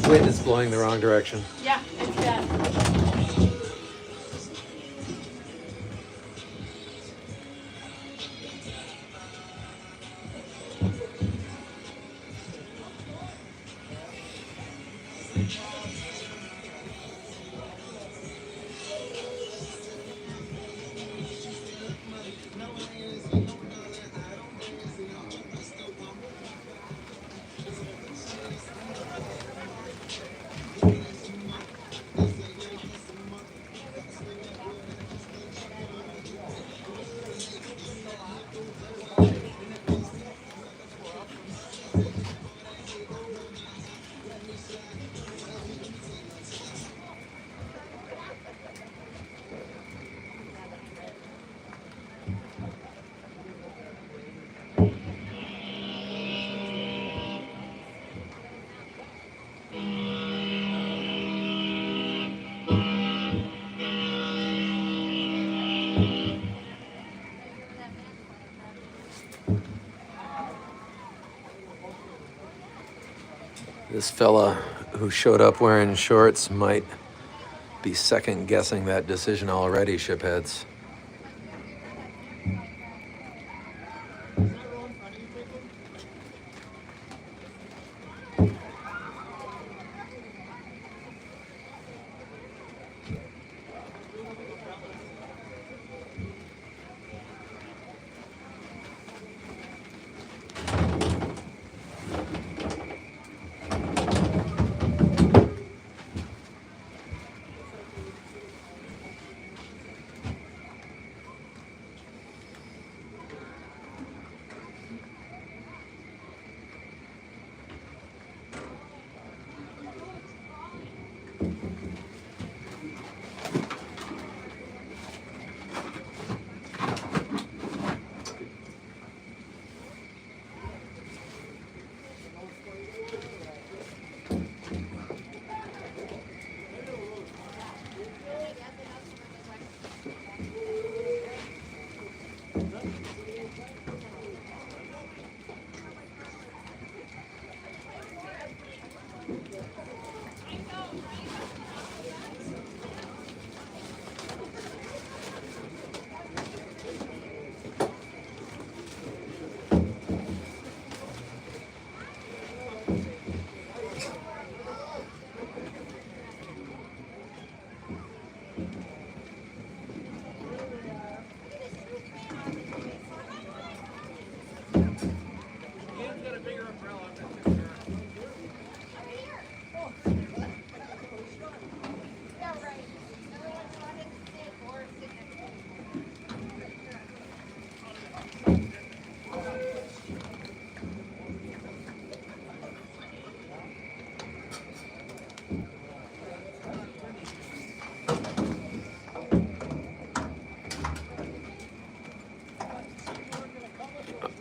Wind is blowing the wrong direction. Yeah, it's bad. This fella who showed up wearing shorts might be second guessing that decision already, shipheads.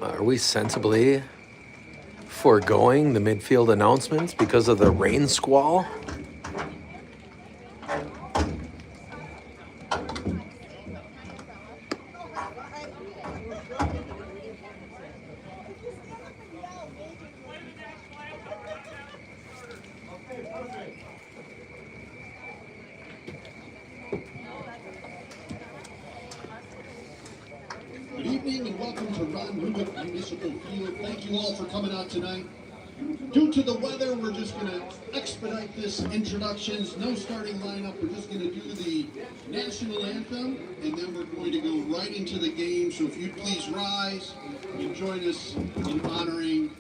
Are we sensibly foregoing the midfield announcements because of the rain squall? Good evening and welcome to Ron Rubik Municipal Field. Thank you all for coming out tonight. Due to the weather, we're just going to expedite this introductions. No starting lineup. We're just going to do the national anthem, and then we're going to go right into the game. So if you'd please rise and join us in honoring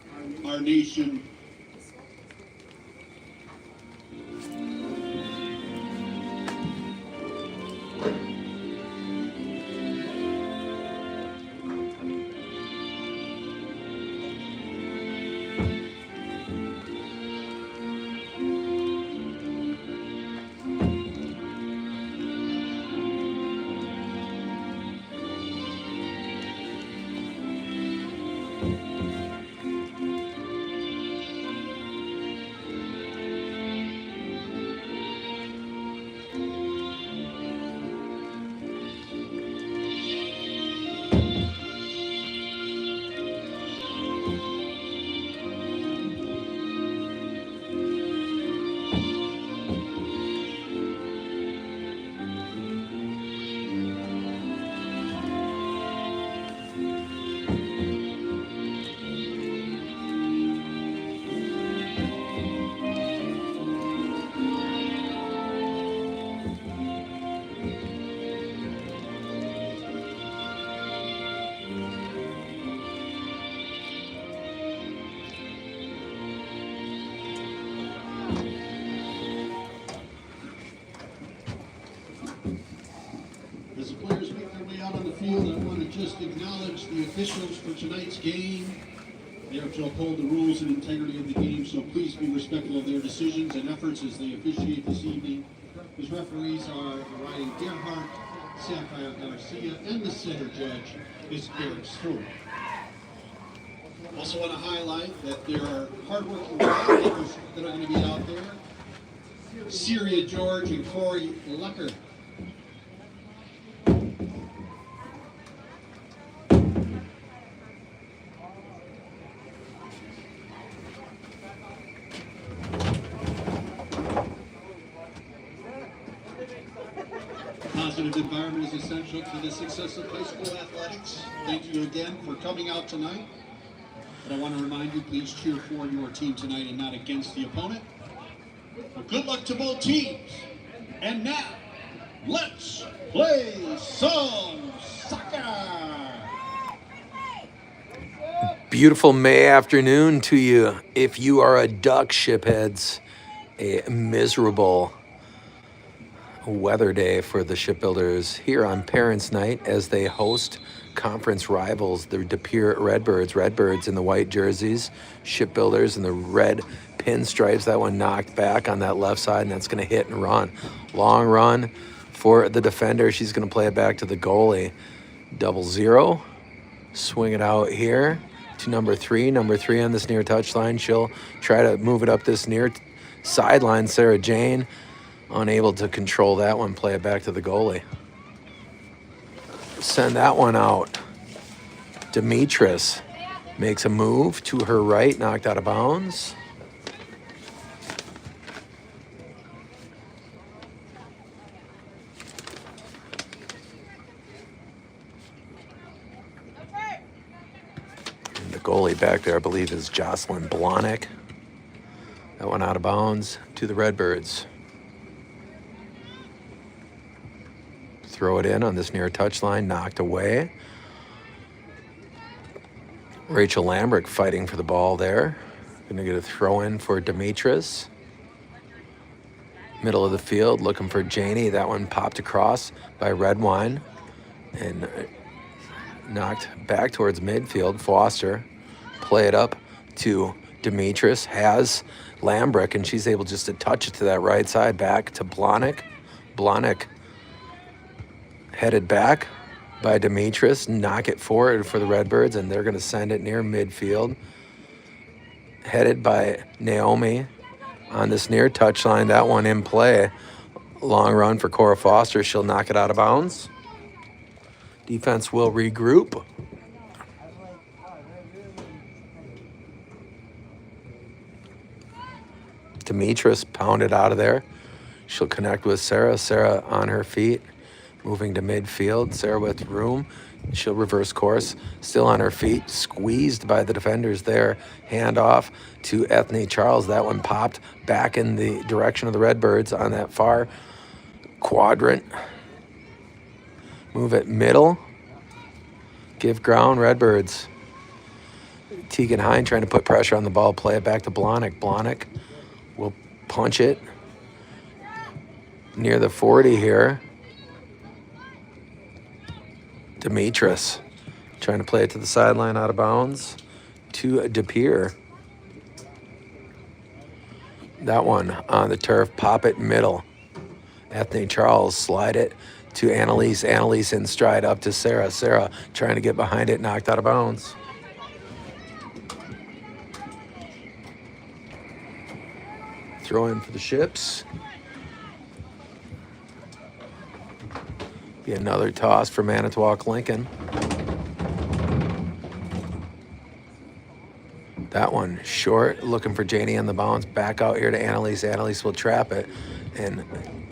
our nation. the officials for tonight's game. They are to uphold the rules and integrity of the game, so please be respectful of their decisions and efforts as they officiate this evening. His referees are Ryan Gerhardt, Sapphire Garcia, and the center judge is Eric Stewart. Also want to highlight that there are hardworking players that are going to be out there. Syria George and Corey Lucker. Positive environment is essential to the success of high school athletics. Thank you again for coming out tonight. But I want to remind you, please cheer for your team tonight and not against the opponent. Well, good luck to both teams. And now, let's play some soccer. Beautiful May afternoon to you. If you are a Duck shipheads, a miserable weather day for the shipbuilders here on Parents' Night as they host conference rivals, the De Pere Redbirds. Redbirds in the white jerseys, shipbuilders in the red pinstripes. That one knocked back on that left side, and that's going to hit and run. Long run for the defender. She's going to play it back to the goalie. 0-0. Swing it out here to number three. Number three on this near touchline. She'll try to move it up this near sideline. Sarah Jane unable to control that one. Play it back to the goalie. Send that one out. Demetris makes a move to her right, knocked out of bounds. And the goalie back there, I believe, is Jocelyn Blahnik. That one out of bounds to the Redbirds. Throw it in on this near touchline, knocked away. Rachel Lambrick fighting for the ball there. Gonna get a throw in for Demetris. Middle of the field, looking for Janie. That one popped across by Redwine and knocked back towards midfield. Foster play it up to Demetris. Has Lambrick, and she's able just to touch it to that right side. Back to Blahnik. Blahnik headed back by Demetris, knock it forward for the Redbirds, and they're going to send it near midfield. Headed by Naomi on this near touchline. That one in play. Long run for Cora Foster. She'll knock it out of bounds. Defense will regroup. Demetris pounded out of there. She'll connect with Sarah. Sarah on her feet. Moving to midfield, Sarah with room. She'll reverse course, still on her feet, squeezed by the defenders there. Hand off to Ethne Charles. That one popped back in the direction of the Redbirds on that far quadrant. Move it middle. Give ground, Redbirds. Tegan Hine trying to put pressure on the ball. Play it back to Blahnik. Blahnik will punch it near the 40 here. Demetris trying to play it to the sideline, out of bounds to De Pere. That one on the turf, pop it middle. Ethne Charles slide it to Annalise. Annalise in stride up to Sarah. Sarah trying to get behind it, knocked out of bounds. Throw in for the Ships. Be another toss for Manitowoc Lincoln. That one short, looking for Janie on the bounce. Back out here to Annalise. Annalise will trap it and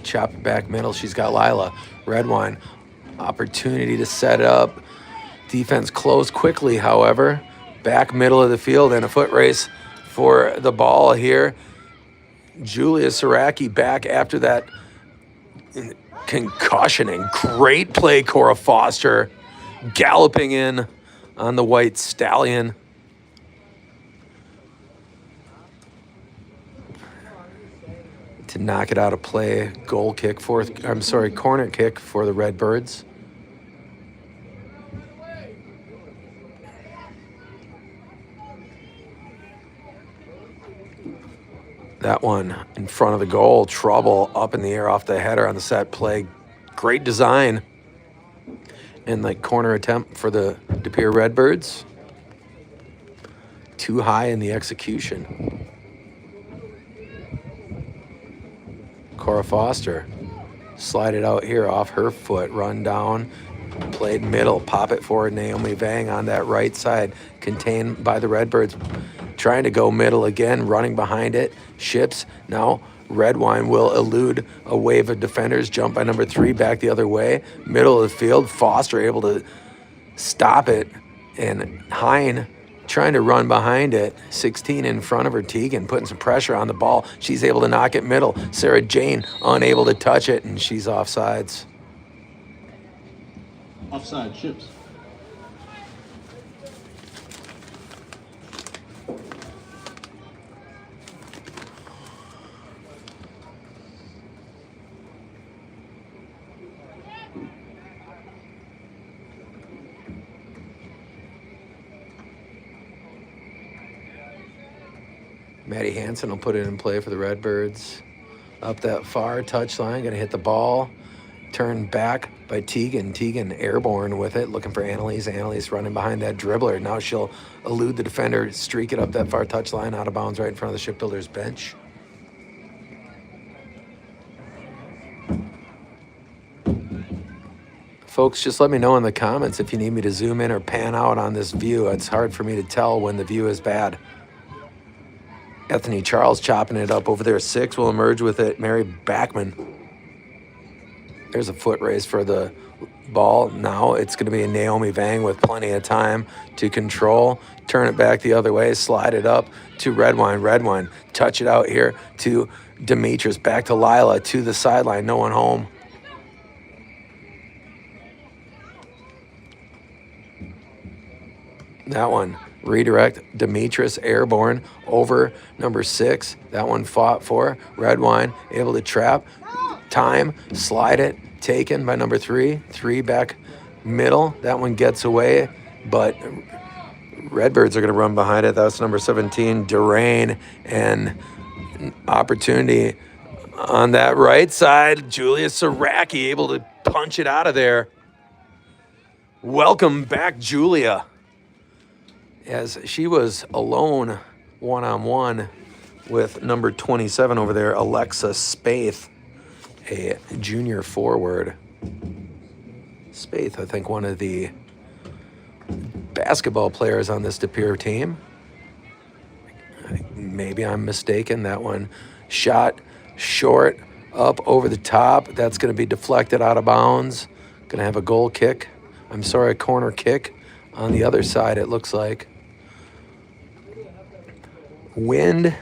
chop it back middle. She's got Lila. Redwine, opportunity to set it up. Defense closed quickly, however. Back middle of the field and a foot race for the ball here. Julia Saraki back after that concussioning. Great play, Cora Foster. Galloping in on the white stallion. To knock it out of play. Corner kick for the Redbirds. That one in front of the goal. Trouble up in the air off the header on the set play. Great design. And like corner attempt for the De Pere Redbirds. Too high in the execution. Cora Foster. Slide it out here off her foot. Run down. Played middle. Pop it forward. Naomi Vang on that right side. Contained by the Redbirds. Trying to go middle again. Running behind it. Ships. Now Redwine will elude a wave of defenders. Jump by number 3 back the other way. Middle of the field. Foster able to stop it. And Hine trying to run behind it. 16 in front of her. Tegan putting some pressure on the ball. She's able to knock it middle. Sarah Jane unable to touch it, and she's offsides. Offside, Ships. Maddie Hansen will put it in play for the Redbirds. Up that far touchline, gonna hit the ball. Turn back by Tegan. Tegan airborne with it, looking for Annalise. Annalise running behind that dribbler. Now she'll elude the defender, streak it up that far touchline, out of bounds right in front of the Shipbuilders bench. Folks, just let me know in the comments if you need me to zoom in or pan out on this view. It's hard for me to tell when the view is bad. Ethany Charles chopping it up over there. 6 will emerge with it. Mary Backman. There's a foot race for the ball. Now it's going to be a Naomi Vang with plenty of time to control. Turn it back the other way. Slide it up to Redwine. Redwine. Touch it out here to Demetrius. Back to Lila. To the sideline. No one home. That one. Redirect. Demetrius airborne over number 6. That one fought for. Redwine able to trap. Time. Slide it. Taken by number 3. 3 back middle. That one gets away, but Redbirds are going to run behind it. That's number 17, Durain. And opportunity on that right side. Julia Saraki able to punch it out of there. Welcome back, Julia. As she was alone one-on-one with number 27 over there, Alexa Spaeth, a junior forward. Spaeth, I think, one of the basketball players on this De Pere team. Maybe I'm mistaken. That one shot short, up over the top. That's going to be deflected out of bounds. Going to have a goal kick. I'm sorry, a corner kick on the other side, it looks like. Wind,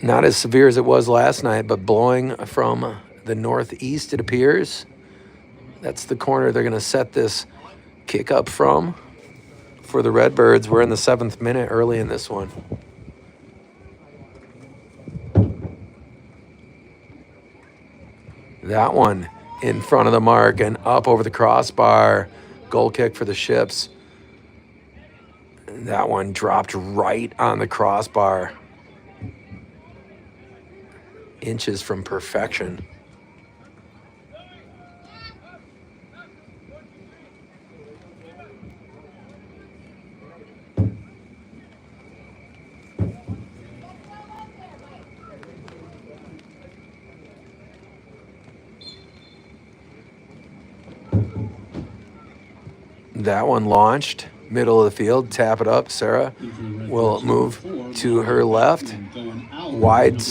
not as severe as it was last night, but blowing from the northeast, it appears. That's the corner they're going to set this kick up from for the Redbirds. We're in the 7th minute early in this one. That one in front of the mark and up over the crossbar. Goal kick for the Ships. That one dropped right on the crossbar. Inches from perfection. That one launched. Middle of the field, tap it up. Sarah will move to her left. Wide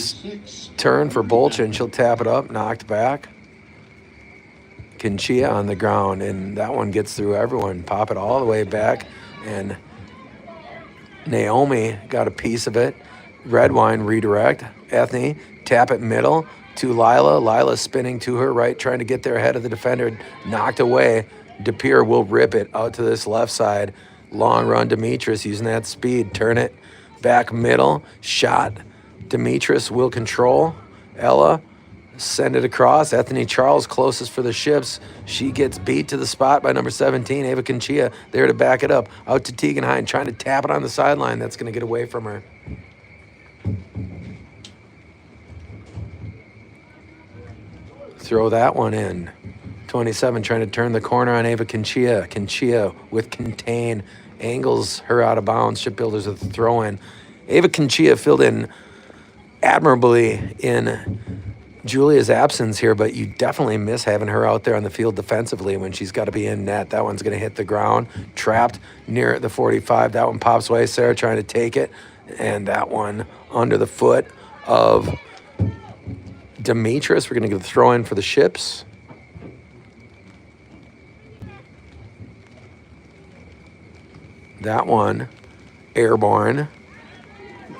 turn for Bolchin. She'll tap it up, knocked back. Kinchia on the ground, and that one gets through everyone. Pop it all the way back, and Naomi got a piece of it. Redwine redirect. Ethne, tap it middle to Lila. Lila spinning to her right, trying to get there ahead of the defender. Knocked away. De Pere will rip it out to this left side. Long run, Demetrius using that speed. Turn it back middle. Shot. Demetrius will control. Ella, send it across. Ethany Charles closest for the Ships. She gets beat to the spot by number 17, Ava Conchia, there to back it up. Out to Tegan Hine, trying to tap it on the sideline. That's going to get away from her. throw that one in. 27 trying to turn the corner on Ava Conchia. Conchia with contain, angles her out of bounds. Shipbuilders with the throw in. Ava Conchia filled in admirably in Julia's absence here, but you definitely miss having her out there on the field defensively when she's got to be in net. That one's going to hit the ground, trapped near the 45. That one pops away. Sarah trying to take it, and that one under the foot of Demetrius. We're going to get the throw in for the Ships. That one airborne.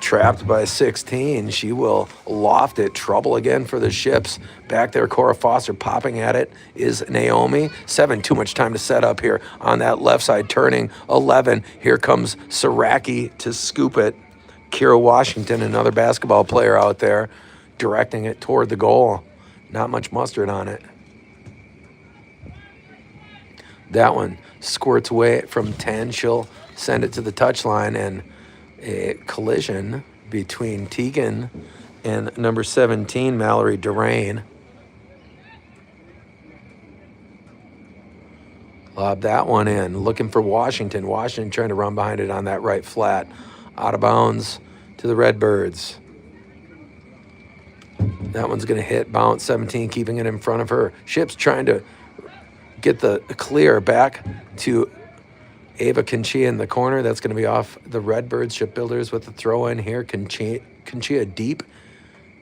Trapped by 16. She will loft it. Trouble again for the Ships. Back there, Cora Foster popping at it is Naomi. 7, too much time to set up here on that left side. Turning 11. Here comes Saraki to scoop it. Kira Washington, another basketball player out there, directing it toward the goal. Not much mustard on it. That one squirts away from 10. She'll send it to the touchline, and a collision between Tegan and number 17, Mallory Durain. Lob that one in, looking for Washington. Washington trying to run behind it on that right flat. Out of bounds to the Redbirds. That one's going to hit, bounce, 17, keeping it in front of her. Ships trying to get the clear back to Ava Conchia in the corner. That's going to be off the Redbirds. Shipbuilders with the throw in here. Conchia deep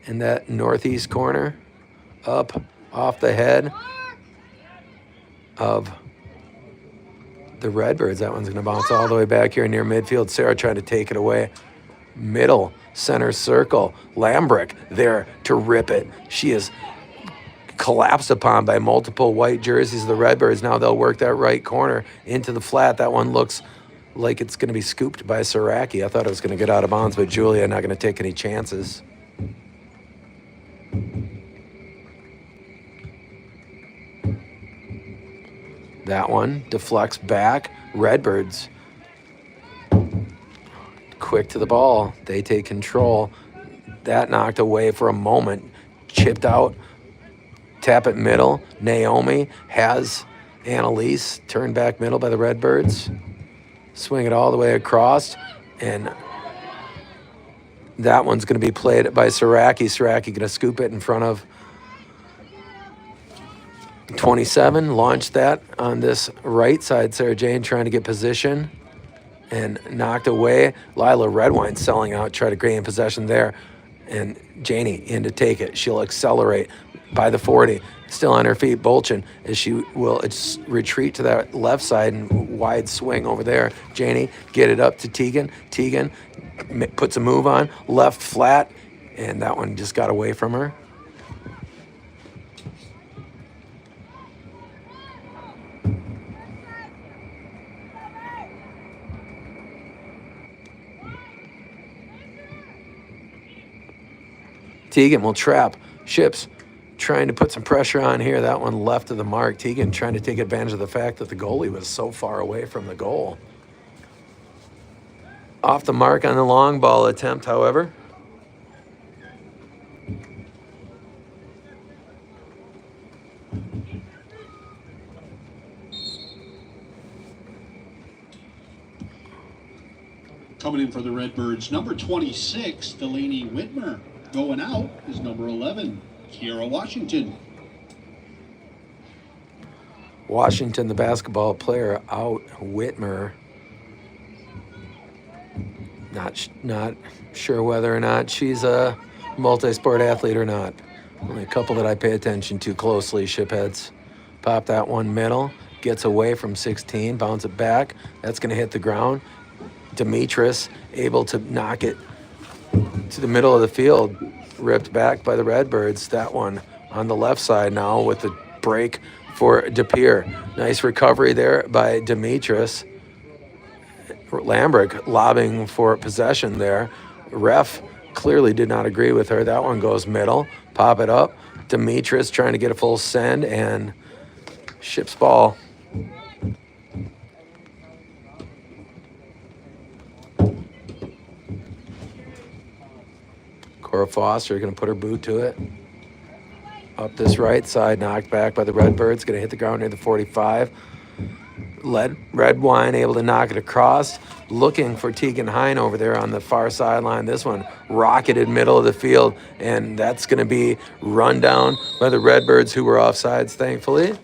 in that northeast corner. Up off the head of the Redbirds. That one's going to bounce all the way back here near midfield. Sarah trying to take it away. Middle, center circle. Lambrick there to rip it. She is collapsed upon by multiple white jerseys of the Redbirds. Now they'll work that right corner into the flat. That one looks like it's going to be scooped by Saraki. I thought it was going to get out of bounds, but Julia not going to take any chances. That one deflects back. Redbirds quick to the ball. They take control. That knocked away for a moment. Chipped out. Tap it middle. Naomi has Annalise turned back middle by the Redbirds. Swing it all the way across. And that one's going to be played by Saraki. Saraki going to scoop it in front of 27. Launched that on this right side. Sarah Jane trying to get position. And knocked away. Lila Redwine selling out. Try to gain possession there. And Janie in to take it. She'll accelerate by the 40. Still on her feet, Bolchin, as she will retreat to that left side and wide swing over there. Janie, get it up to Tegan. Tegan puts a move on, left flat, and that one just got away from her. Tegan will trap. Ships trying to put some pressure on here. That one left of the mark. Tegan trying to take advantage of the fact that the goalie was so far away from the goal. Off the mark on the long ball attempt, however. Coming in for the Redbirds, number 26, Delaney Whitmer. Going out is number 11, Kira Washington. Washington, the basketball player, out. Whitmer. Not sure whether or not she's a multi-sport athlete or not. Only a couple that I pay attention to closely, shipheads. Pop that one middle. Gets away from 16. Bounce it back. That's going to hit the ground. Demetrius able to knock it to the middle of the field. Ripped back by the Redbirds. That one on the left side now with the break for DePere. Nice recovery there by Demetrius. Lambrick lobbing for possession there. Ref clearly did not agree with her. That one goes middle. Pop it up. Demetrius trying to get a full send, and Ships ball. Cora Foster going to put her boot to it. Up this right side, knocked back by the Redbirds. Going to hit the ground near the 45. Red Wine able to knock it across. Looking for Tegan Hine over there on the far sideline. This one rocketed middle of the field, and that's going to be run down by the Redbirds, who were offsides, thankfully.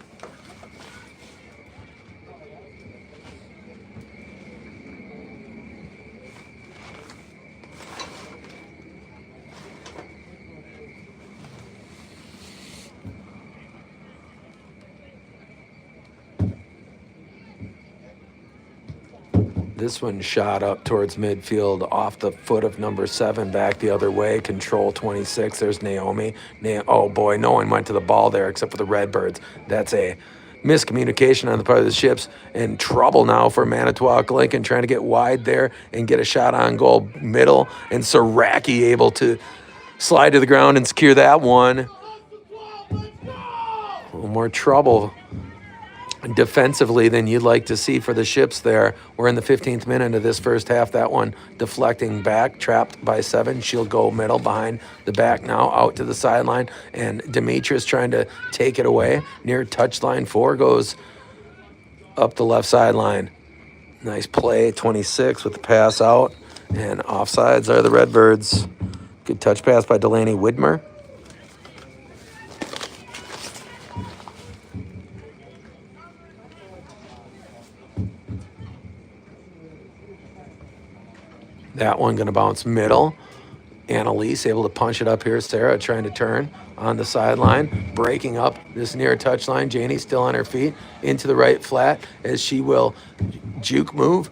This one shot up towards midfield off the foot of number 7, back the other way. Control 26. There's Naomi. Oh boy, no one went to the ball there except for the Redbirds. That's a miscommunication on the part of the Ships. In trouble now for Manitowoc Lincoln, trying to get wide there and get a shot on goal middle. And Saraki able to slide to the ground and secure that one. A little more trouble defensively than you'd like to see for the Ships there. We're in the 15th minute of this first half. That one deflecting back, trapped by 7. She'll go middle behind the back now, out to the sideline. And Demetrius trying to take it away. Near touchline 4, goes up the left sideline. Nice play, 26 with the pass out. And offsides are the Redbirds. Good touch pass by Delaney Widmer. That one going to bounce middle. Annalise able to punch it up here. Sarah trying to turn on the sideline. Breaking up this near touchline. Janie still on her feet. Into the right flat as she will juke move.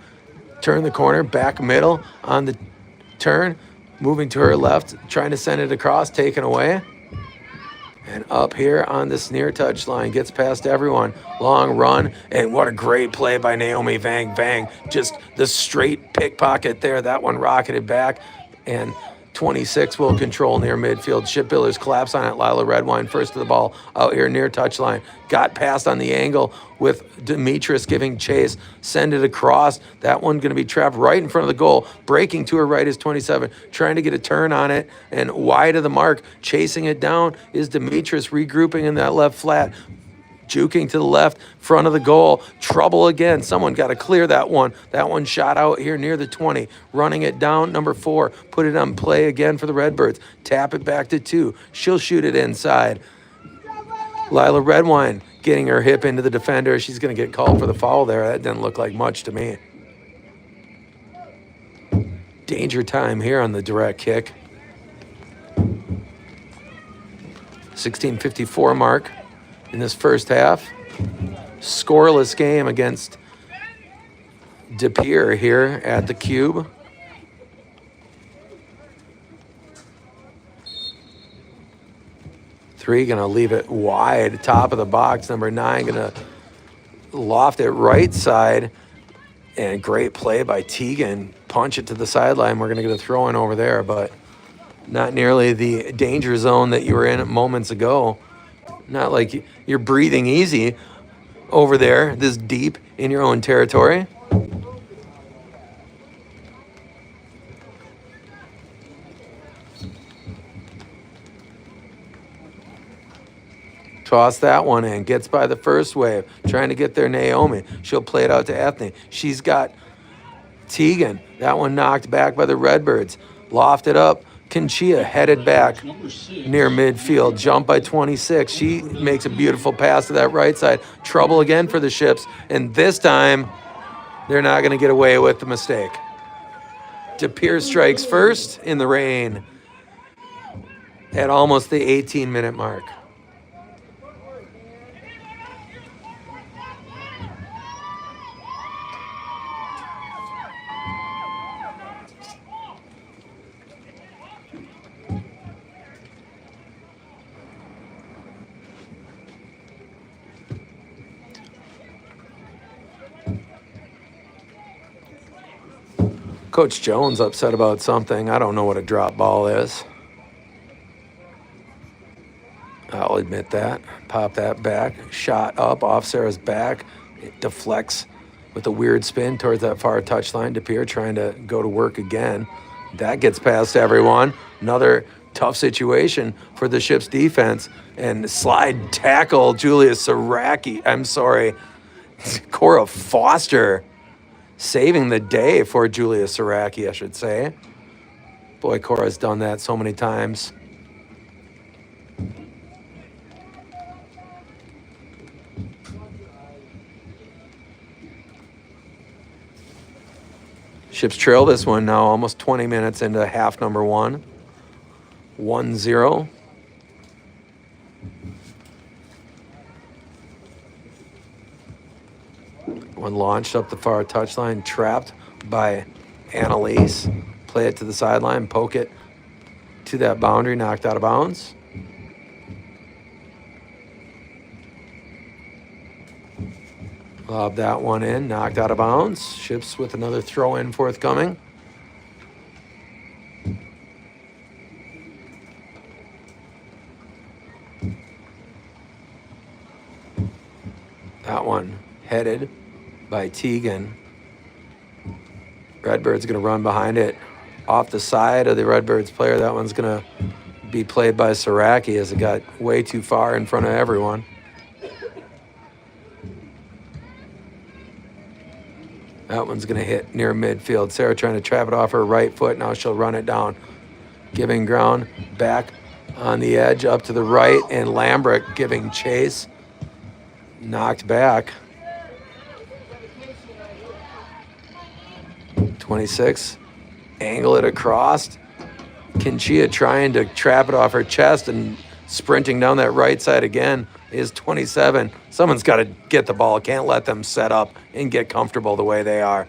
Turn the corner. Back middle on the turn. Moving to her left. Trying to send it across. Taken away. And up here on this near touchline, gets past everyone. Long run, and what a great play by Naomi Vang Vang. Just the straight pickpocket there. That one rocketed back, and 26 will control near midfield. Shipbuilders collapse on it. Lila Redwine first to the ball out here near touchline. Got past on the angle with Demetrius giving chase. Send it across. That one going to be trapped right in front of the goal. Breaking to her right is 27. Trying to get a turn on it, and wide of the mark. Chasing it down is Demetrius, regrouping in that left flat. Juking to the left, front of the goal. Trouble again. Someone got to clear that one. That one shot out here near the 20. Running it down, number 4. Put it on play again for the Redbirds. Tap it back to 2. She'll shoot it inside. Lila Redwine getting her hip into the defender. She's going to get called for the foul there. That didn't look like much to me. Danger time here on the direct kick. 16:54 mark in this first half. Scoreless game against De Pere here at the Cube. Three gonna leave it wide, top of the box. Number 9 gonna loft it right side. And great play by Tegan. Punch it to the sideline. We're gonna get a throw in over there, but not nearly the danger zone that you were in moments ago. Not like you're breathing easy over there, this deep in your own territory. Toss that one in. Gets by the first wave. Trying to get there, Naomi. She'll play it out to Ethne. She's got Tegan. That one knocked back by the Redbirds. Lofted up. Conchia headed back near midfield. Jump by 26. She makes a beautiful pass to that right side. Trouble again for the Ships. And this time, they're not going to get away with the mistake. De Pere strikes first in the rain at almost the 18-minute mark. Coach Jones upset about something. I don't know what a drop ball is. I'll admit that. Pop that back. Shot up off Sarah's back. It deflects with a weird spin towards that far touchline. De Pere trying to go to work again. That gets past everyone. Another tough situation for the Ship's defense. And slide tackle, Julius Saraki. I'm sorry, Cora Foster saving the day for Julius Saraki, I should say. Boy, Cora's done that so many times. Ships trail this one now, almost 20 minutes into half number one. 1-0. One launched up the far touchline, trapped by Annalise. Play it to the sideline, poke it to that boundary, knocked out of bounds. Lob that one in, knocked out of bounds. Ships with another throw in forthcoming. That one headed by Teagan. Redbird's going to run behind it off the side of the Redbirds player. That one's going to be played by Saraki as it got way too far in front of everyone. That one's going to hit near midfield. Sarah trying to trap it off her right foot. Now she'll run it down. Giving ground back on the edge up to the right. And Lambrick giving chase. Knocked back. 26. Angle it across. Kinchia trying to trap it off her chest and sprinting down that right side again is 27. Someone's got to get the ball. Can't let them set up and get comfortable the way they are.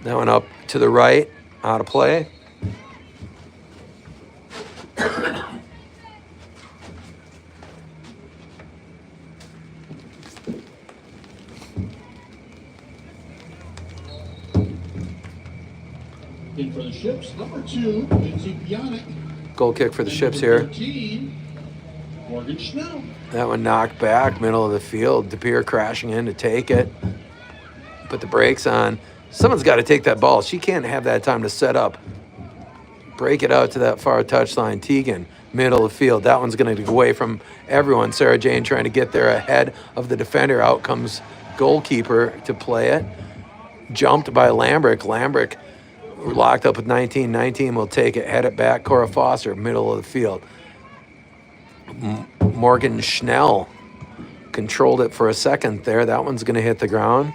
That one up to the right, out of play. In for the Ships, number 2, Lindsay Bionic. Goal kick for the Ships here. 13, Morgan Schnell. That one knocked back, middle of the field. DePere crashing in to take it. Put the brakes on. Someone's got to take that ball. She can't have that time to set up. Break it out to that far touchline. Teagan, middle of the field. That one's going to be away from everyone. Sarah Jane trying to get there ahead of the defender. Out comes goalkeeper to play it. Jumped by Lambrick. Lambrick locked up with 19. 19 will take it, head it back. Cora Foster, middle of the field. Morgan Schnell controlled it for a second there. That one's going to hit the ground.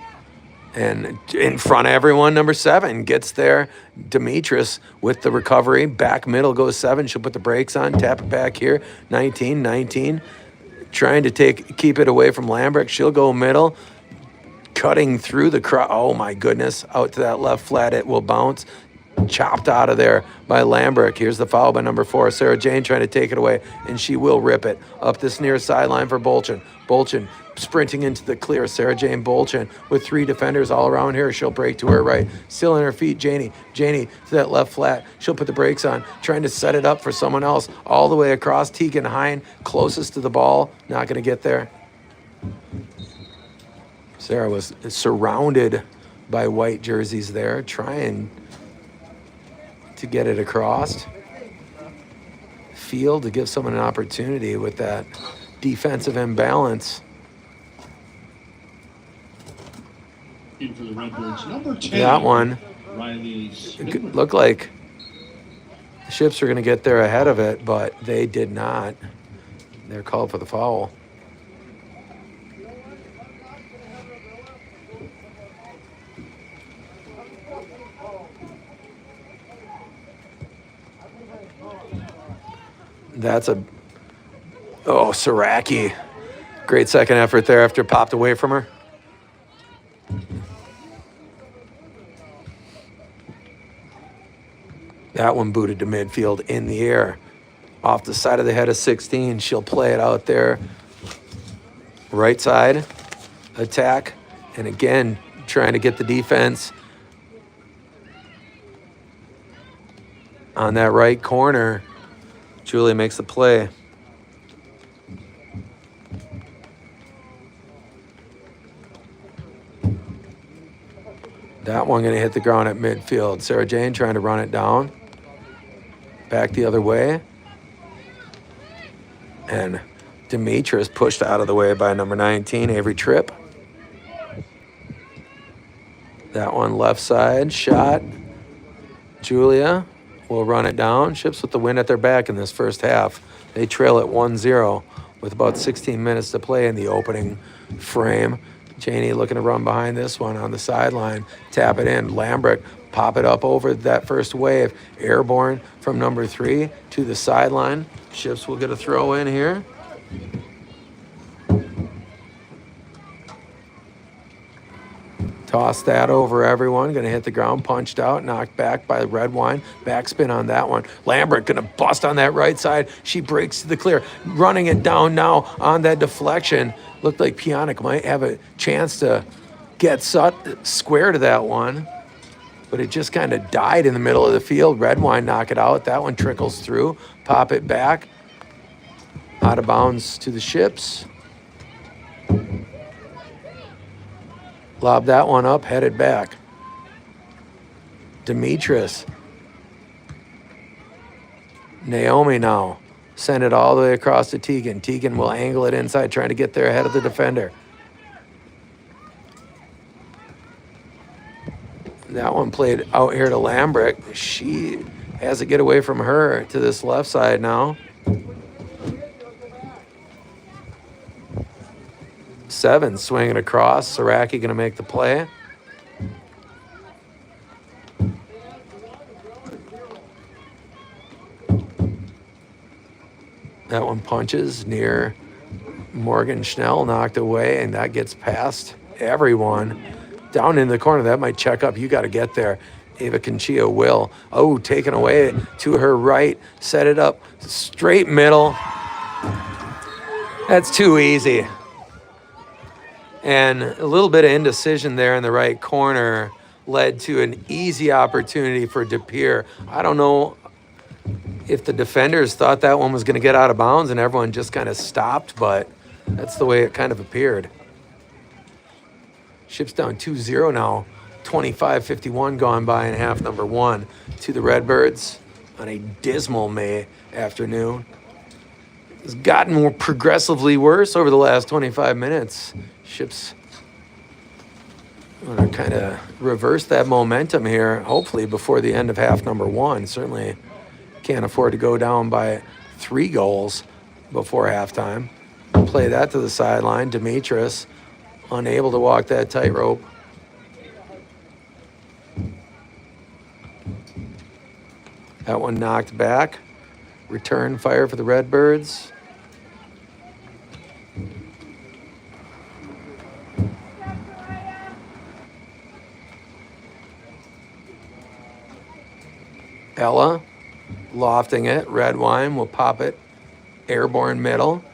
And in front of everyone, number 7 gets there. Demetris with the recovery. Back middle goes 7. She'll put the brakes on, tap it back here. 19, 19. Trying to keep it away from Lambrick. She'll go middle. Cutting through the crowd. Oh, my goodness. Out to that left flat. It will bounce. Chopped out of there by Lambrick. Here's the foul by number 4. Sarah Jane trying to take it away, and she will rip it up this near sideline for Bolchin. Bolchin sprinting into the clear. Sarah Jane Bolchin with 3 defenders all around here. She'll break to her right. Still on her feet, Janie. Janie to that left flat. She'll put the brakes on, trying to set it up for someone else. All the way across. Teagan Hine, closest to the ball. Not going to get there. Sarah was surrounded by white jerseys there, trying to get it across field to give someone an opportunity with that defensive imbalance. In for the Redbirds, number 10. That one Riley looked like the Ships were going to get there ahead of it, but they did not. They're called for the foul. That's Saraki. Great second effort there after it popped away from her. That one booted to midfield in the air. Off the side of the head of 16. She'll play it out there. Right side attack. And again, trying to get the defense on that right corner. Julia makes the play. That one one going to hit the ground at midfield. Sarah Jane trying to run it down. Back the other way. And Demetrius pushed out of the way by number 19, Avery Tripp. That one left side, shot. Julia will run it down. Ships with the wind at their back in this first half. They trail at 1-0 with about 16 minutes to play in the opening frame. Janie looking to run behind this one on the sideline. Tap it in. Lambrick pop it up over that first wave. Airborne from number 3 to the sideline. Ships will get a throw in here. Toss that over everyone. Going to hit the ground, punched out, knocked back by Red Wine. Backspin on that one. Lambert going to bust on that right side. She breaks to the clear. Running it down now on that deflection. Looked like Piontek might have a chance to get square to that one. But it just kind of died in the middle of the field. Red Wine knock it out. That one trickles through. Pop it back. Out of bounds to the Ships. Lob that one up, headed back. Demetrius. Naomi now. Send it all the way across to Tegan. Tegan will angle it inside, trying to get there ahead of the defender. That one played out here to Lambrick. She has to get away from her to this left side now. 7 swinging across. Saraki going to make the play. That one punches near Morgan Schnell, knocked away, and that gets past everyone. Down in the corner, that might check up. You got to get there. Ava Conchio will. Oh, taken away to her right. Set it up. Straight middle. That's too easy. And a little bit of indecision there in the right corner led to an easy opportunity for DePere. I don't know if the defenders thought that one was going to get out of bounds and everyone just kind of stopped, but that's the way it kind of appeared. Ships down 2-0 now. 25:51 gone by in half number 1 to the Redbirds on a dismal May afternoon. It's gotten more progressively worse over the last 25 minutes. Ships want to kind of reverse that momentum here, hopefully before the end of half number 1. Certainly can't afford to go down by 3 goals before halftime. Play that to the sideline. Demetrius unable to walk that tightrope. That one knocked back. Return fire for the Redbirds. Ella lofting it. Red Wine will pop it. Airborne middle.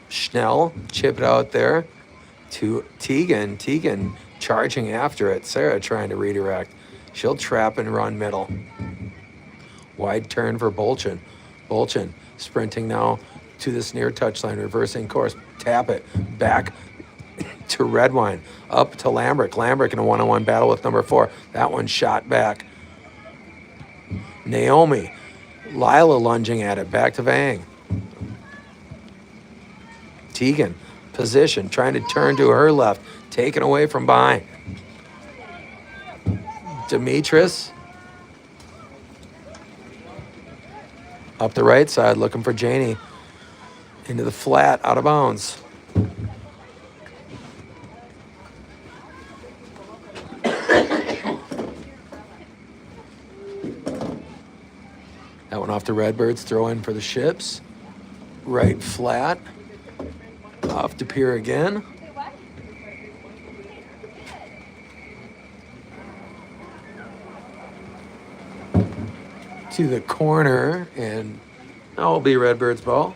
Schnell chip it out there to Tegan. Tegan charging after it. Sarah trying to redirect. She'll trap and run middle. Wide turn for Bolchin. Bolchin sprinting now to this near touchline, reversing course. Tap it back to Red Wine. Up to Lambrick. Lambrick in a one-on-one battle with number 4. That one shot back. Naomi. Lila lunging at it. Back to Vang. Tegan. Position. Trying to turn to her left. Taken away from behind. Demetrius. Up the right side, looking for Janie. Into the flat, out of bounds. That one off the Redbirds, throw in for the Ships. Right flat. Off to Pier again. To the corner, and that will be Redbird's ball.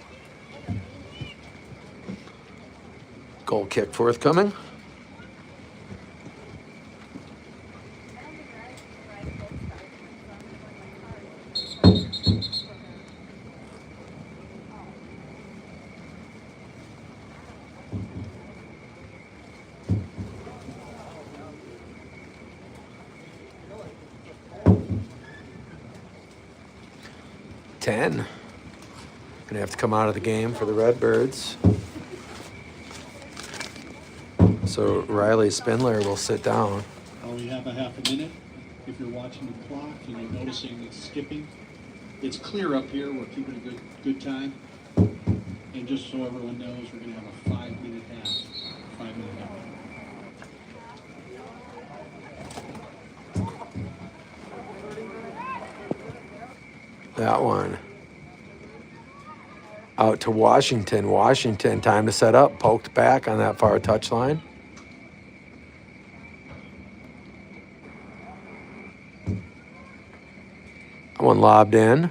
Goal kick forthcoming. 10. Gonna have to come out of the game for the Redbirds. So Riley Spindler will sit down. We have a half a minute. If you're watching the clock and you're noticing it's skipping, it's clear up here. We're keeping a good time. And just so everyone knows, we're going to have a 5-minute half. 5-minute half. That one. Out to Washington. Washington, time to set up. Poked back on that far touchline. That one lobbed in.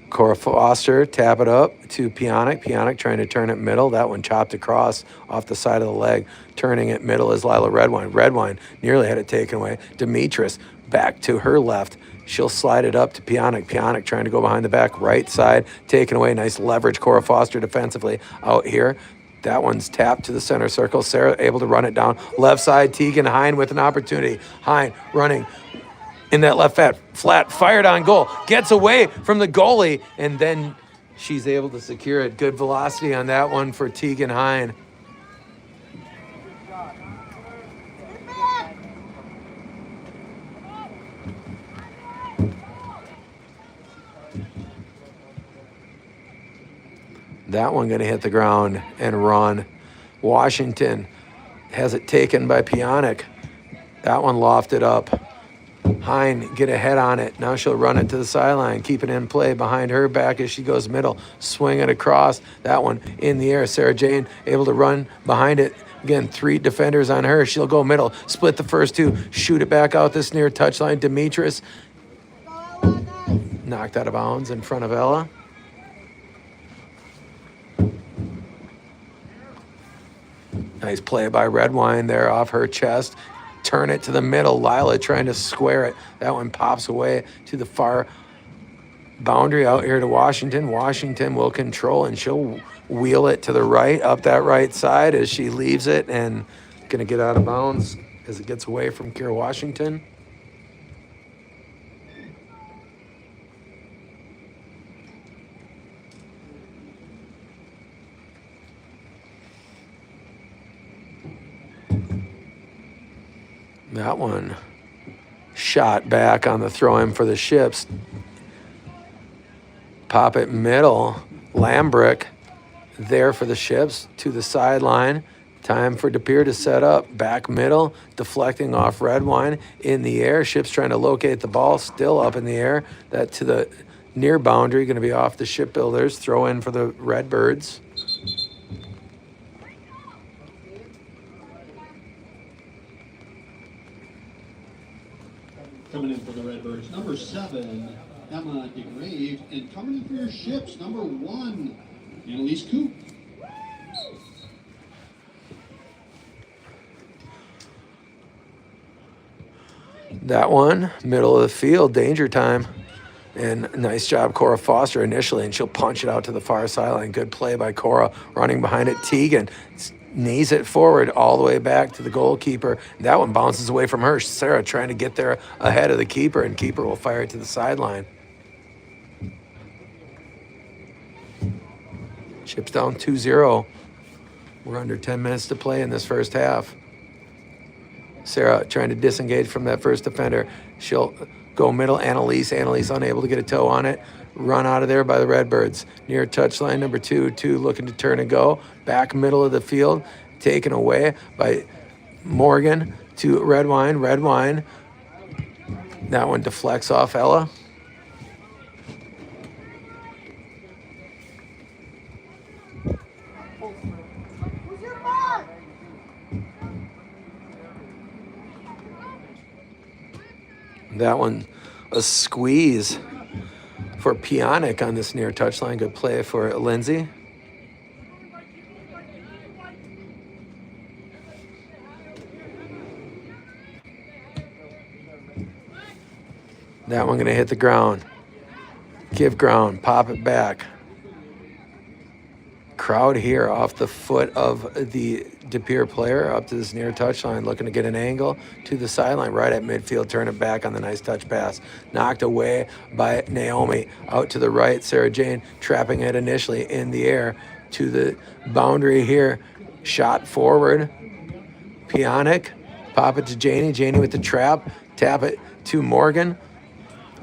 Cora Foster, tap it up to Pionic. Pionic trying to turn it middle. That one chopped across off the side of the leg. Turning it middle is Lila Redwine. Redwine nearly had it taken away. Demetris back to her left. She'll slide it up to Pionic. Pionic trying to go behind the back. Right side, taken away. Nice leverage. Cora Foster defensively out here. That one's tapped to the center circle. Sarah able to run it down. Left side, Tegan Hine with an opportunity. Hine running in that left flat, fired on goal. Gets away from the goalie, and then she's able to secure it. Good velocity on that one for Tegan Hine. That one going to hit the ground and run. Washington has it taken by Pionic. That one lofted up. Hine get a head on it. Now she'll run it to the sideline. Keep it in play behind her back as she goes middle. Swing it across. That one in the air. Sarah Jane able to run behind it. Again, 3 defenders on her. She'll go middle. Split the first 2. Shoot it back out this near touchline. Demetris knocked out of bounds in front of Ella. Nice play by Redwine there off her chest. Turn it to the middle. Lila trying to square it. That one pops away to the far boundary out here to Washington. Washington will control, and she'll wheel it to the right, up that right side as she leaves it, and going to get out of bounds as it gets away from Kira Washington. That one shot back on the throw-in for the Ships. Pop it middle. Lambrick there for the Ships to the sideline. Time for DePere to set up. Back middle, deflecting off Redwine. In the air, Ships trying to locate the ball. Still up in the air. That to the near boundary, going to be off the Shipbuilders. Throw in for the Redbirds. Coming in for the Redbirds, number 7, Emma DeGrave, and coming in for your Ships, number 1, Annalise Coop. That one, middle of the field, danger time. And nice job, Cora Foster initially, and she'll punch it out to the far sideline. Good play by Cora, running behind it. Tegan knees it forward all the way back to the goalkeeper. That one bounces away from her. Sarah trying to get there ahead of the keeper, and keeper will fire it to the sideline. Ships down 2-0. We're under 10 minutes to play in this first half. Sarah trying to disengage from that first defender. She'll go middle. Annalise unable to get a toe on it. Run out of there by the Redbirds. Near touchline number 2. 2 looking to turn and go. Back middle of the field. Taken away by Morgan to Redwine. Redwine. That one deflects off Ella. That one, a squeeze for Pionic on this near touchline. Good play for Lindsay. That one gonna hit the ground. Give ground, pop it back. Crowd here off the foot of the De Pere player up to this near touchline, looking to get an angle to the sideline right at midfield. Turn it back on the nice touch pass. Knocked away by Naomi. Out to the right, Sarah Jane trapping it initially in the air to the boundary here. Shot forward. Pionic. Pop it to Janie. Janie with the trap. Tap it to Morgan.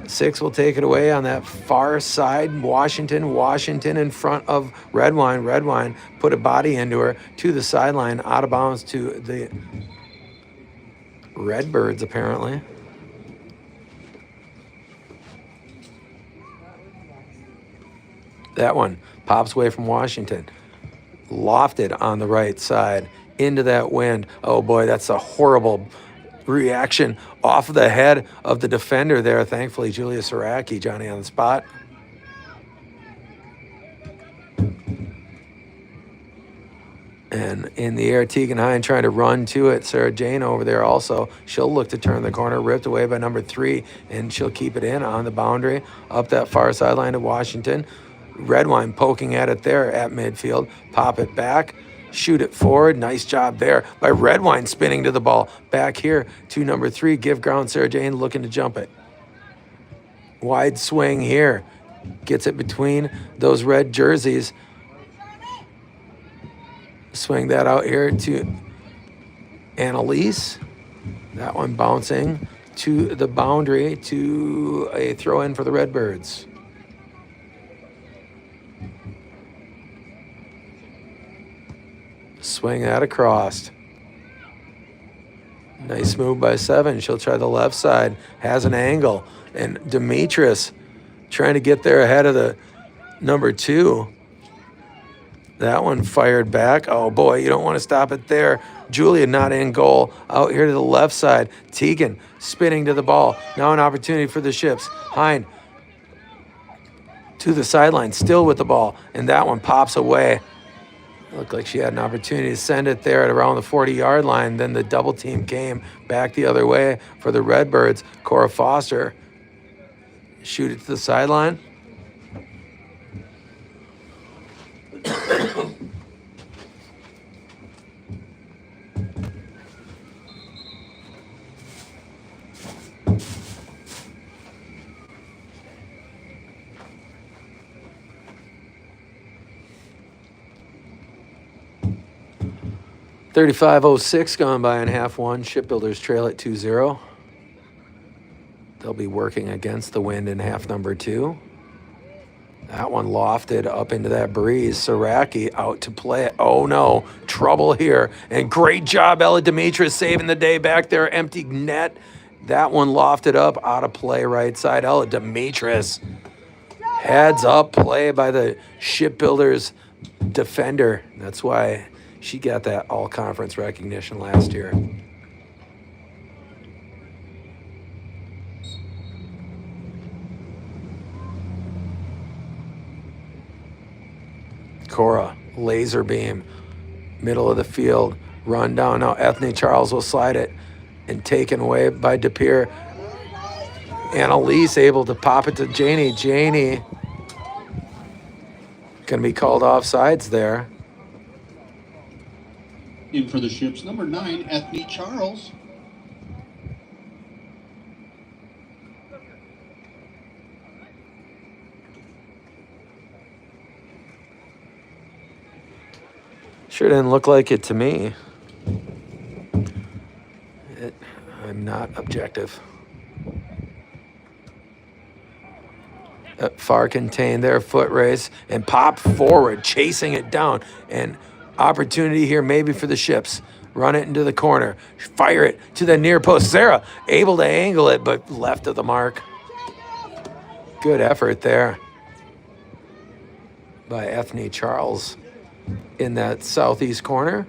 6 will take it away on that far side. Washington in front of Redwine. Redwine put a body into her to the sideline, out of bounds to the Redbirds, apparently. That one pops away from Washington. Lofted on the right side into that wind. Oh boy, that's a horrible reaction off of the head of the defender there. Thankfully, Julia Saraki, Johnny on the spot. And in the air, Tegan Hine trying to run to it. Sarah Jane over there also. She'll look to turn the corner, ripped away by number 3, and she'll keep it in on the boundary up that far sideline to Washington. Redwine poking at it there at midfield. Pop it back. Shoot it forward. Nice job there by Redwine spinning to the ball. Back here to number 3. Give ground. Sarah Jane looking to jump it. Wide swing here. Gets it between those red jerseys. Swing that out here to Annalise. That one bouncing to the boundary to a throw in for the Redbirds. Swing that across. Nice move by 7. She'll try the left side. Has an angle. And Demetris trying to get there ahead of the number 2. That one fired back. Oh boy, you don't want to stop it there. Julia not in goal. Out here to the left side. Tegan spinning to the ball. Now an opportunity for the Ships. Hine to the sideline, still with the ball. And that one pops away. Looked like she had an opportunity to send it there at around the 40-yard line. Then the double team came back the other way for the Redbirds. Cora Foster shoot it to the sideline. .35:06 gone by in half one. Shipbuilders trail at 2-0. They'll be working against the wind in half number 2. That one lofted up into that breeze. Saraki out to play it. Oh no, trouble here. And great job, Ella Demetris saving the day back there. Empty net. That one lofted up, out of play right side. Ella Demetris. Heads up play by the Shipbuilders defender. That's why she got that all-conference recognition last year. Cora, laser beam, middle of the field, run down. Now Ethne Charles will slide it and taken away by De Pere. Annalise able to pop it to Janie. Janie going to be called offsides there. In for the Ships, number 9, Ethne Charles. Sure didn't look like it to me. I'm not objective. Far contained there, foot race, and pop forward, chasing it down. And opportunity here maybe for the Ships. Run it into the corner. Fire it to the near post. Sarah able to angle it, but left of the mark. Good effort there by Ethne Charles in that southeast corner.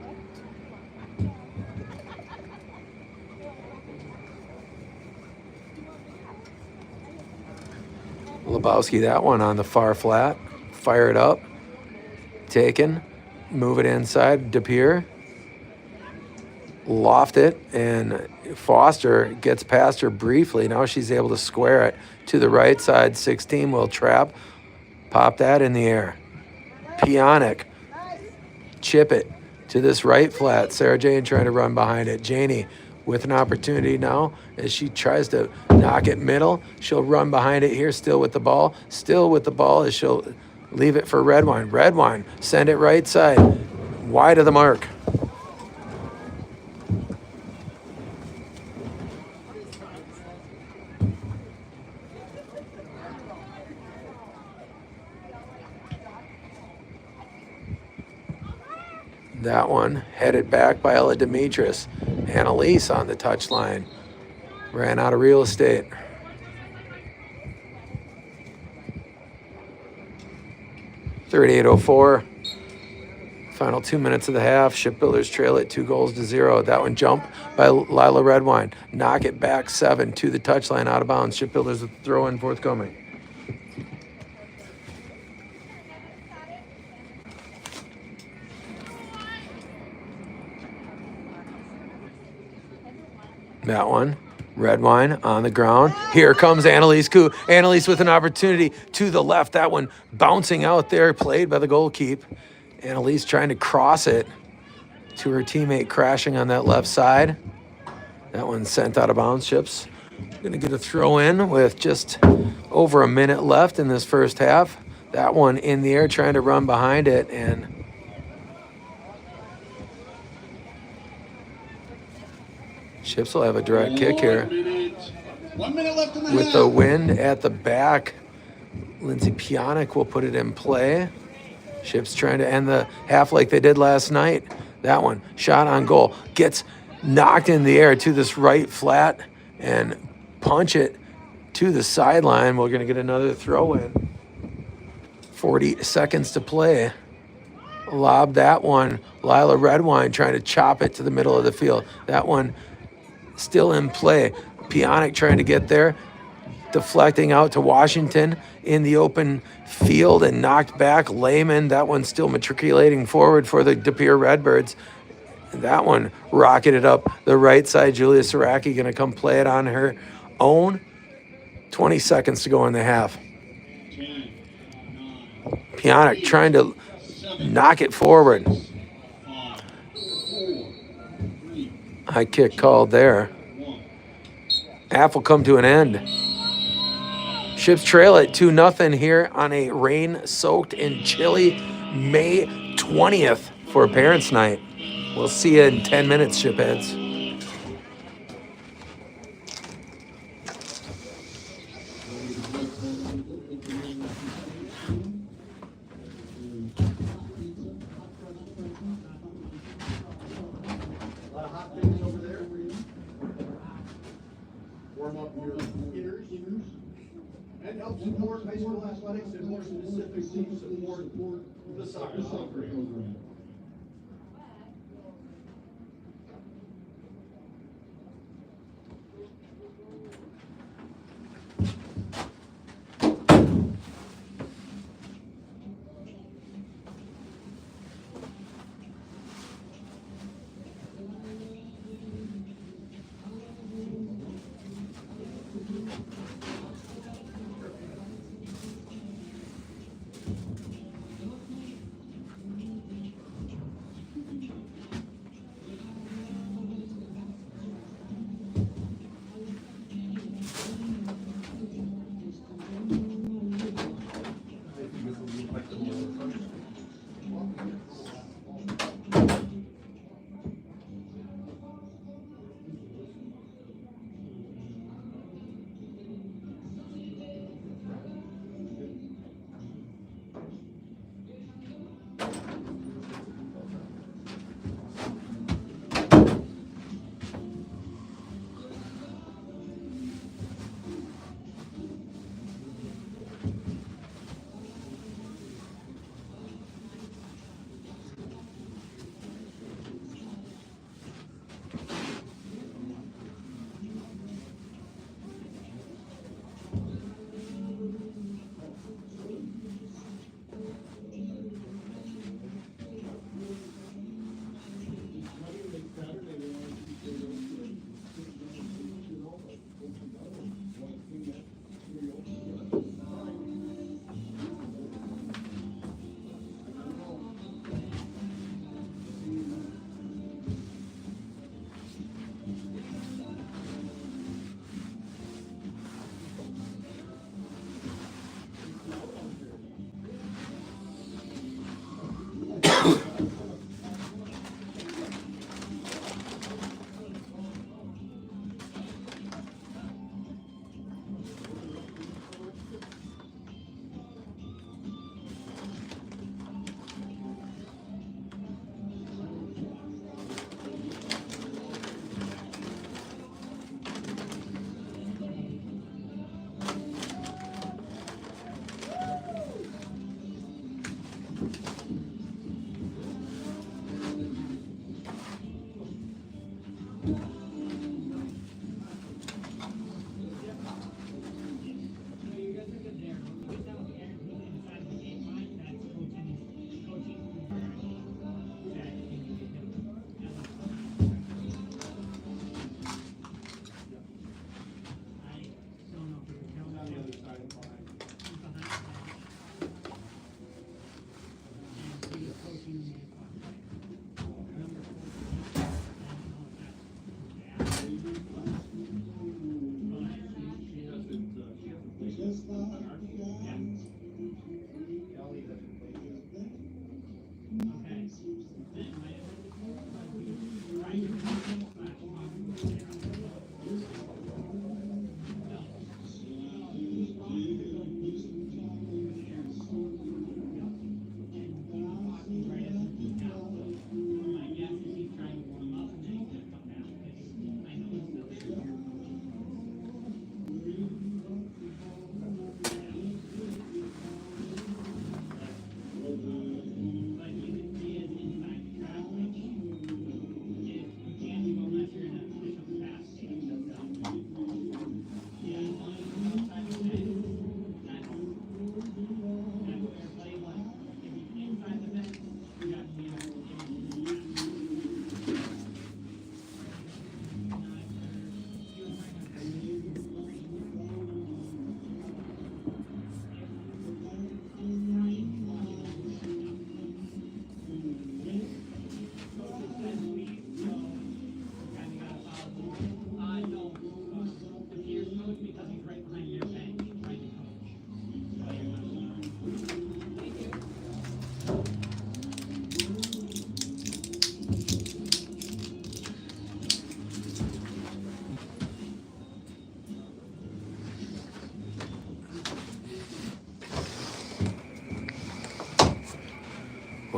Lebowski, that one on the far flat. Fire it up. Taken. Move it inside. De Pere. Loft it. And Foster gets past her briefly. Now she's able to square it to the right side. 16 will trap. Pop that in the air. Pionic chip it to this right flat. Sarah Jane trying to run behind it. Janie with an opportunity now as she tries to knock it middle. She'll run behind it here, still with the ball. Still with the ball as she'll leave it for Redwine. Redwine, send it right side. Wide of the mark. That one headed back by Ella Demetris. Annalise on the touchline. Ran out of real estate. .38:04. Final 2 minutes of the half. Shipbuilders trail it 2-0. That one jump by Lila Redwine. Knock it back 7 to the touchline, out of bounds. Shipbuilders with throw in forthcoming. That one, Redwine on the ground. Here comes Annalise Koo. Annalise with an opportunity to the left. That one bouncing out there, played by the goalkeeper. Annalise trying to cross it to her teammate, crashing on that left side. That one sent out of bounds. Ships going to get a throw in with just over a minute left in this first half. That one in the air, trying to run behind it, and Ships will have a direct kick here. 1 minute left in the With half. the wind at the back, Lindsay Pionk will put it in play. Ships trying to end the half like they did last night. That one, shot on goal, gets knocked in the air to this right flat and punch it to the sideline. We're going to get another throw in. 40 seconds to play. Lob that one. Lila Redwine trying to chop it to the middle of the field. That one still in play. Pionk trying to get there. Deflecting out to Washington in the open field and knocked back. Lehman, that one still matriculating forward for the De Pere Redbirds. That one rocketed up the right side. Julia Saraki going to come play it on her own. 20 seconds to go in the half. Pionk trying to knock it forward. High kick called there. Half will come to an end. Ships trail at 2-0 here on a rain-soaked and chilly May 20th for Parents' Night. We'll see you in 10 minutes, shipheads. A lot of hot things over there. Warm up your hitters. And help support high school athletics and more specifically support the soccer program.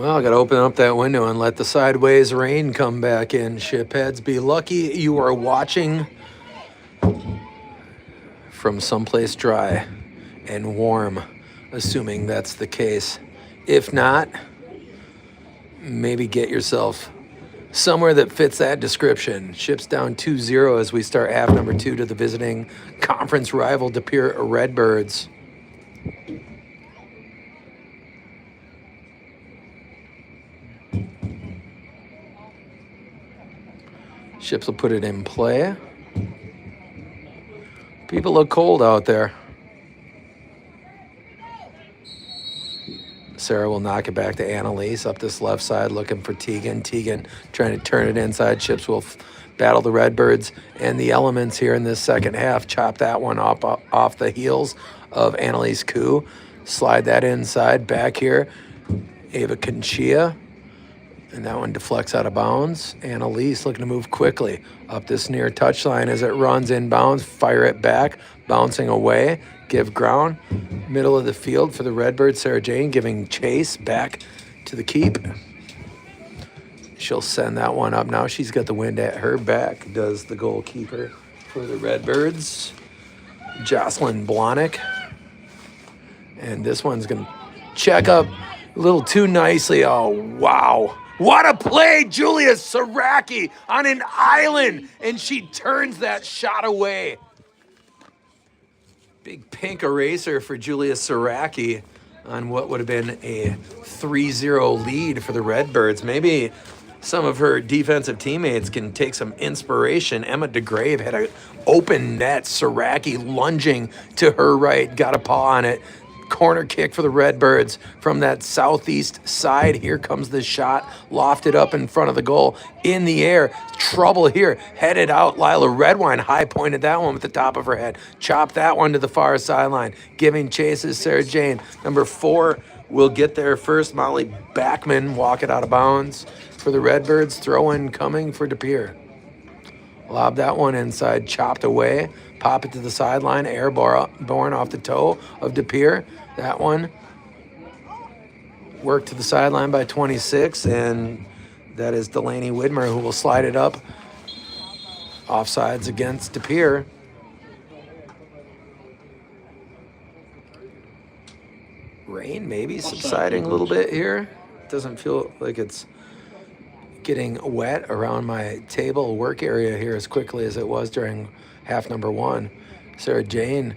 Well, I got to open up that window and let the sideways rain come back in. Shipheads, be lucky you are watching from someplace dry and warm, assuming that's the case. If not, maybe get yourself somewhere that fits that description. Ships down 2-0 as we start half number 2 to the visiting conference rival De Pere Redbirds. Ships will put it in play. People look cold out there. Sarah will knock it back to Annalise up this left side, looking for Tegan. Tegan trying to turn it inside. Ships will battle the Redbirds and the elements here in this second half. Chop that one off the heels of Annalise Koo. Slide that inside. Back here, Ava Conchia. And that one deflects out of bounds. Annalise looking to move quickly up this near touchline as it runs inbounds. Fire it back, bouncing away. Give ground. Middle of the field for the Redbirds. Sarah Jane giving chase back to the keep. She'll send that one up now. She's got the wind at her back, does the goalkeeper for the Redbirds, Jocelyn Blahnik. And this one's going to check up a little too nicely. Oh, wow. What a play, Julia Saraki on an island, and she turns that shot away. Big pink eraser for Julia Saraki on what would have been a 3-0 lead for the Redbirds. Maybe some of her defensive teammates can take some inspiration. Emma DeGrave had an open net. Saraki lunging to her right, got a paw on it. Corner kick for the Redbirds from that southeast side. Here comes the shot, lofted up in front of the goal, in the air. Trouble here, headed out. Lila Redwine high pointed that one with the top of her head. Chopped that one to the far sideline. Giving chase is Sarah Jane. Number 4 will get there first. Molly Backman walk it out of bounds for the Redbirds. Throw in coming for De Pere. Lob that one inside, chopped away. Pop it to the sideline, airborne off the toe of De Pere. That one worked to the sideline by 26, and that is Delaney Widmer who will slide it up. Offsides against De Pere. Rain maybe subsiding a little bit here. Doesn't feel like it's getting wet around my table work area here as quickly as it was during half number 1. Sarah Jane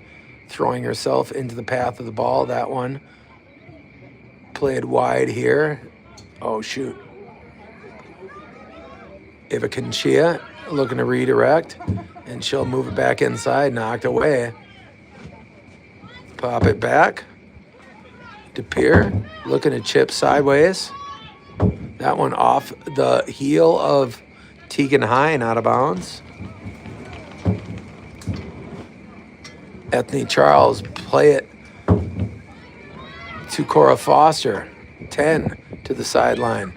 throwing herself into the path of the ball. That one played wide here. Oh, shoot. Eva Conchia looking to redirect, and she'll move it back inside, knocked away. Pop it back. De Pere looking to chip sideways. That one off the heel of Tegan Hine, out of bounds. Ethne Charles play it to Cora Foster. 10 to the sideline.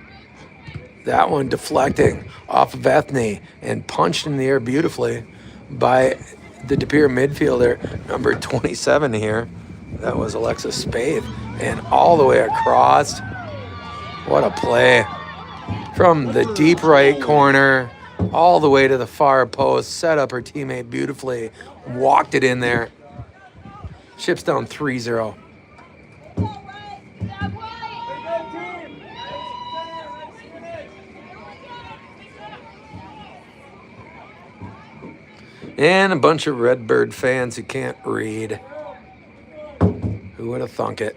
That one deflecting off of Ethne and punched in the air beautifully by the De Pere midfielder, number 27 here. That was Alexis Spade. And all the way across. What a play. From the deep right corner all the way to the far post. Set up her teammate beautifully. Walked it in there. Ships down 3-0. And a bunch of Redbird fans who can't read. Who would have thunk it?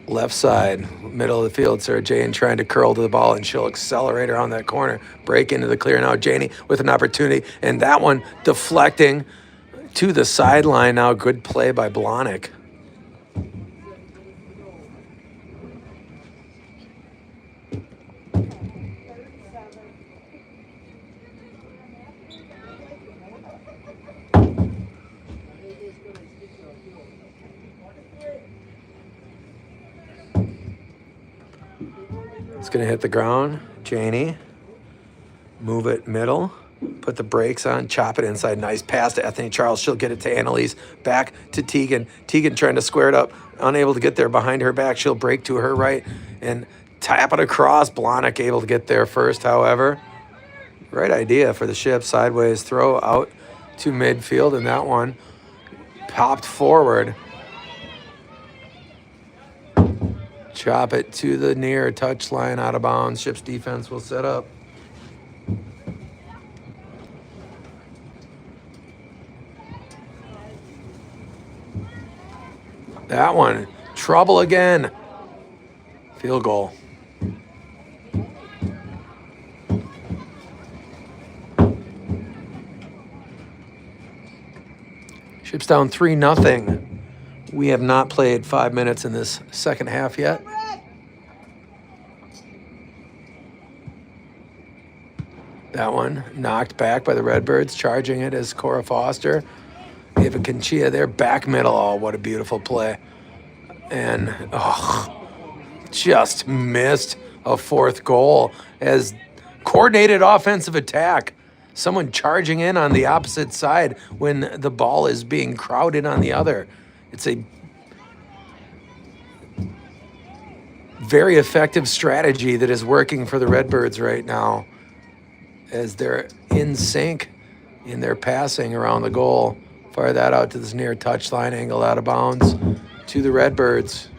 Left side, middle of the field, Sarah Jane trying to curl to the ball, and she'll accelerate around that corner, break into the clear. Now Janie with an opportunity, and that one deflecting to the sideline. Now good play by Blahnik. It's going to hit the ground. Janie, move it middle. Put the brakes on, chop it inside. Nice pass to Anthony Charles. She'll get it to Annalise. Back to Tegan. Tegan trying to square it up. Unable to get there behind her back. She'll break to her right and tap it across. Blahnik able to get there first, however. Right idea for the ship. Sideways throw out to midfield, and that one popped forward. Chop it to the near touchline, out of bounds. Ship's defense will set up. That one, trouble again. Field goal. Ship's down 3-0. We have not played 5 minutes in this second half yet. That one knocked back by the Redbirds. Charging it is Cora Foster. Ava Conchia there, back middle. Oh, what a beautiful play. And, just missed a fourth goal as coordinated offensive attack. Someone charging in on the opposite side when the ball is being crowded on the other. It's a very effective strategy that is working for the Redbirds right now as they're in sync in their passing around the goal. Fire that out to this near touchline, angle out of bounds to the Redbirds.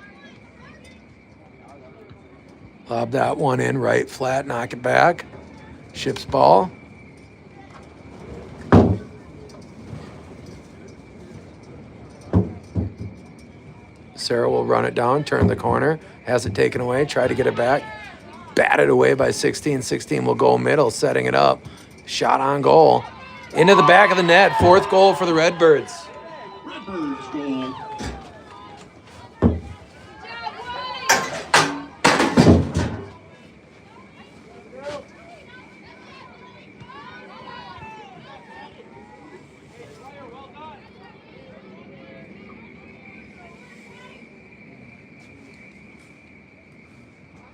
Lob that one in right flat, knock it back. Ship's ball. Sarah will run it down, turn the corner, has it taken away, try to get it back. Batted away by 16. 16 will go middle, setting it up. Shot on goal. Into the back of the net. Fourth goal for the Redbirds. Redbirds goal.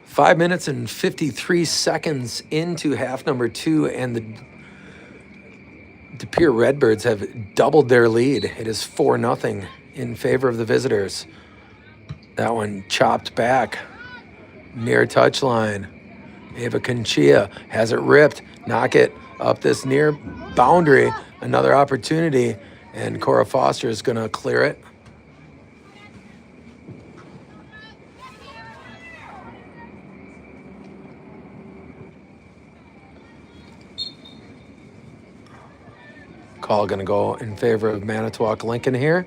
5 minutes and 53 seconds into half number 2, and the De Pere Redbirds have doubled their lead. It is 4-0 in favor of the visitors. That one chopped back near touchline. Ava Conchia has it ripped. Knock it up this near boundary. Another opportunity, and Cora Foster is going to clear it. Call going to go in favor of Manitowoc Lincoln here.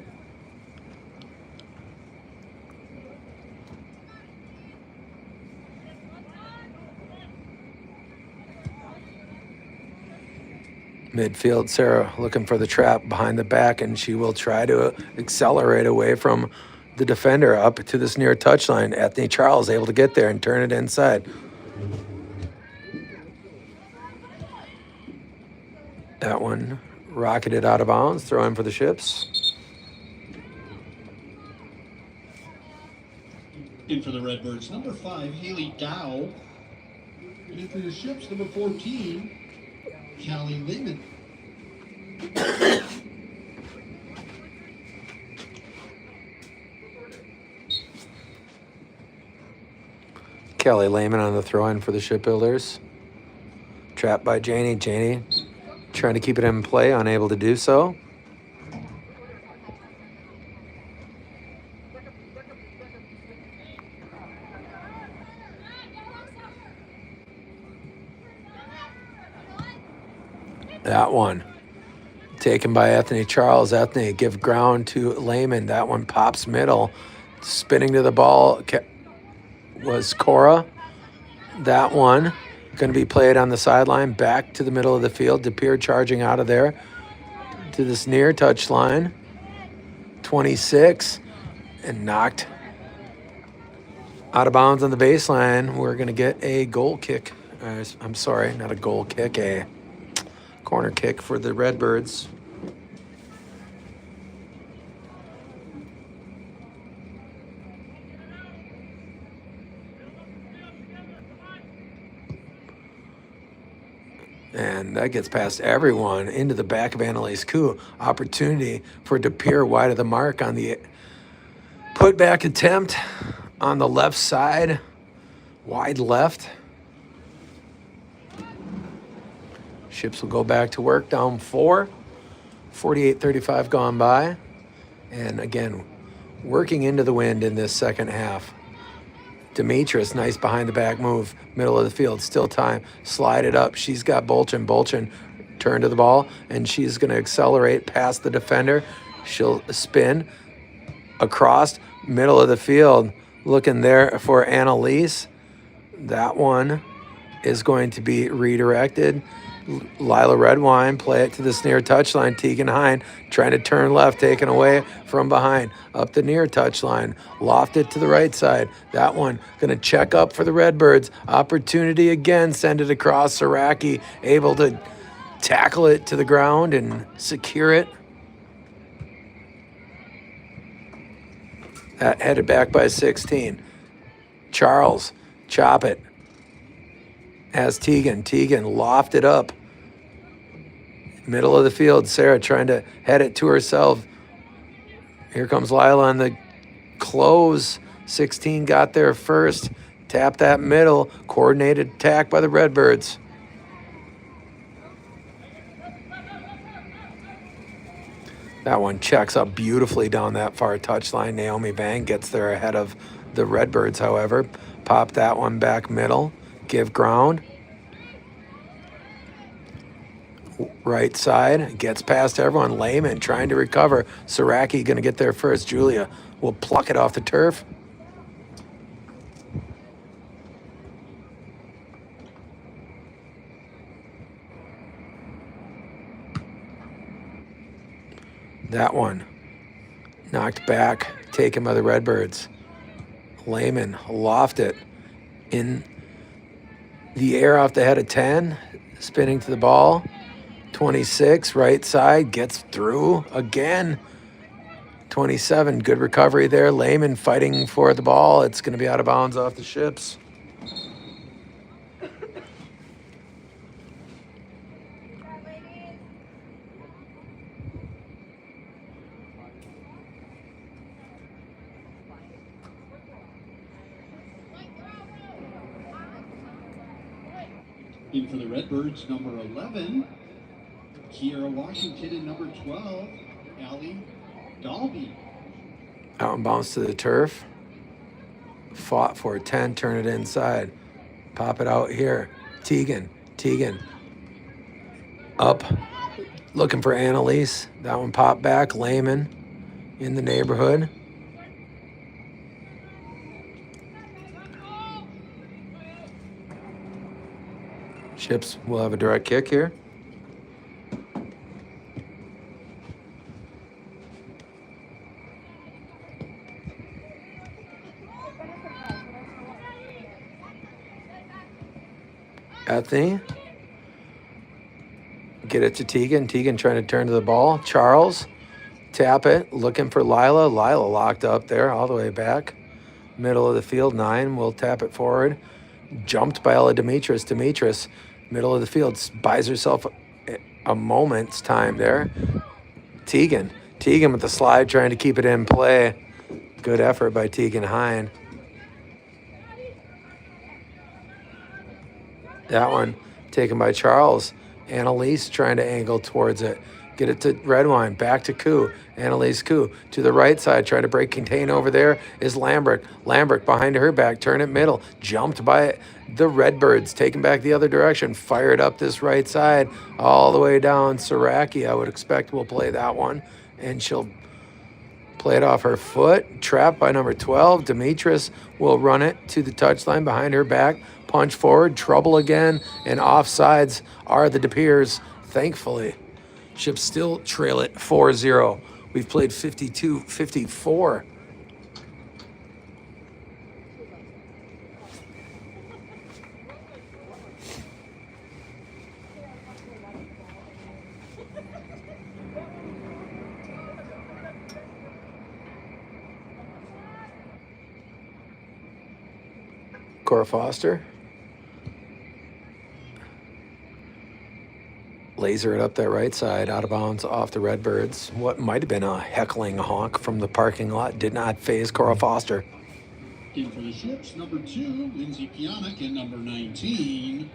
Midfield, Sarah looking for the trap behind the back, and she will try to accelerate away from the defender up to this near touchline. Anthony Charles able to get there and turn it inside. That one rocketed out of bounds, throw in for the Ships. In for the Redbirds, number 5, Haley Dow. And in for the Ships, number 14, Callie Lehman. Kelly Lehman on the throw-in for the Shipbuilders. Trapped by Janie. Janie trying to keep it in play, unable to do so. That one taken by Anthony Charles. Anthony give ground to Lehman. That one pops middle. Spinning to the ball was Cora. That one going to be played on the sideline back to the middle of the field. De Pere charging out of there to this near touchline. 26 and knocked out of bounds on the baseline. We're going to get a goal kick. I'm sorry, not a goal kick, a corner kick for the Redbirds. And that gets past everyone into the back of Annalise Koo. Opportunity for DePere wide of the mark on the putback attempt on the left side. Wide left. Ships will go back to work down 4. 48-35 gone by. And again, working into the wind in this second half. Demetrius, nice behind the back move. Middle of the field, still time. Slide it up. She's got Bolchin. Bolchin turn to the ball, and she's going to accelerate past the defender. She'll spin across middle of the field, looking there for Annalise. That one is going to be redirected. Lila Redwine, play it to the near touchline. Tegan Hine trying to turn left, taken away from behind. Up the near touchline, loft it to the right side. That one going to check up for the Redbirds. Opportunity again, send it across. Saraki able to tackle it to the ground and secure it. That headed back by 16. Charles, chop it. As Tegan lofted up. Middle of the field, Sarah trying to head it to herself. Here comes Lila on the close. 16 got there first. Tap that middle. Coordinated attack by the Redbirds. That one checks up beautifully down that far touchline. Naomi Bang gets there ahead of the Redbirds, however. Pop that one back middle. Give ground. Right side, gets past everyone. Lehman trying to recover. Saraki going to get there first. Julia will pluck it off the turf. That one knocked back, taken by the Redbirds. Lehman loft it in the air off the head of 10, spinning to the ball. 26, right side, gets through again. 27, good recovery there. Lehman fighting for the ball. It's going to be out of bounds off the ships. In for the Redbirds, number 11, Kiera Washington, and number 12, Allie Dalby. Out and bounce to the turf. Fought for 10, turn it inside. Pop it out here. Tegan up, looking for Annalise. That one popped back. Lehman in the neighborhood. Ships will have a direct kick here. Ethne. Get it to Tegan. Tegan trying to turn to the ball. Charles. Tap it. Looking for Lila. Lila locked up there all the way back. Middle of the field. 9 will tap it forward. Jumped by Ella Demetrius. Demetrius, middle of the field, buys herself a moment's time there. Tegan with the slide, trying to keep it in play. Good effort by Tegan Hine. That one taken by Charles. Annalise trying to angle towards it. Get it to Redwine. Back to Koo. Annalise Koo to the right side. Trying to break contain over there is Lambert. Lambert behind her back. Turn it middle. Jumped by the Redbirds. Taken back the other direction. Fired up this right side. All the way down. Saraki, I would expect, will play that one. And she'll play it off her foot. Trapped by number 12. Demetrius will run it to the touchline behind her back. Punch forward. Trouble again. And offsides are the DePeres, thankfully. Ships still trail it 4-0. We've played 52-54. Cora Foster. Laser it up that right side, out of bounds off the Redbirds. What might have been a heckling honk from the parking lot did not phase Cora Foster. In for the Ships, number 2, Lindsay Pionk, and number 19,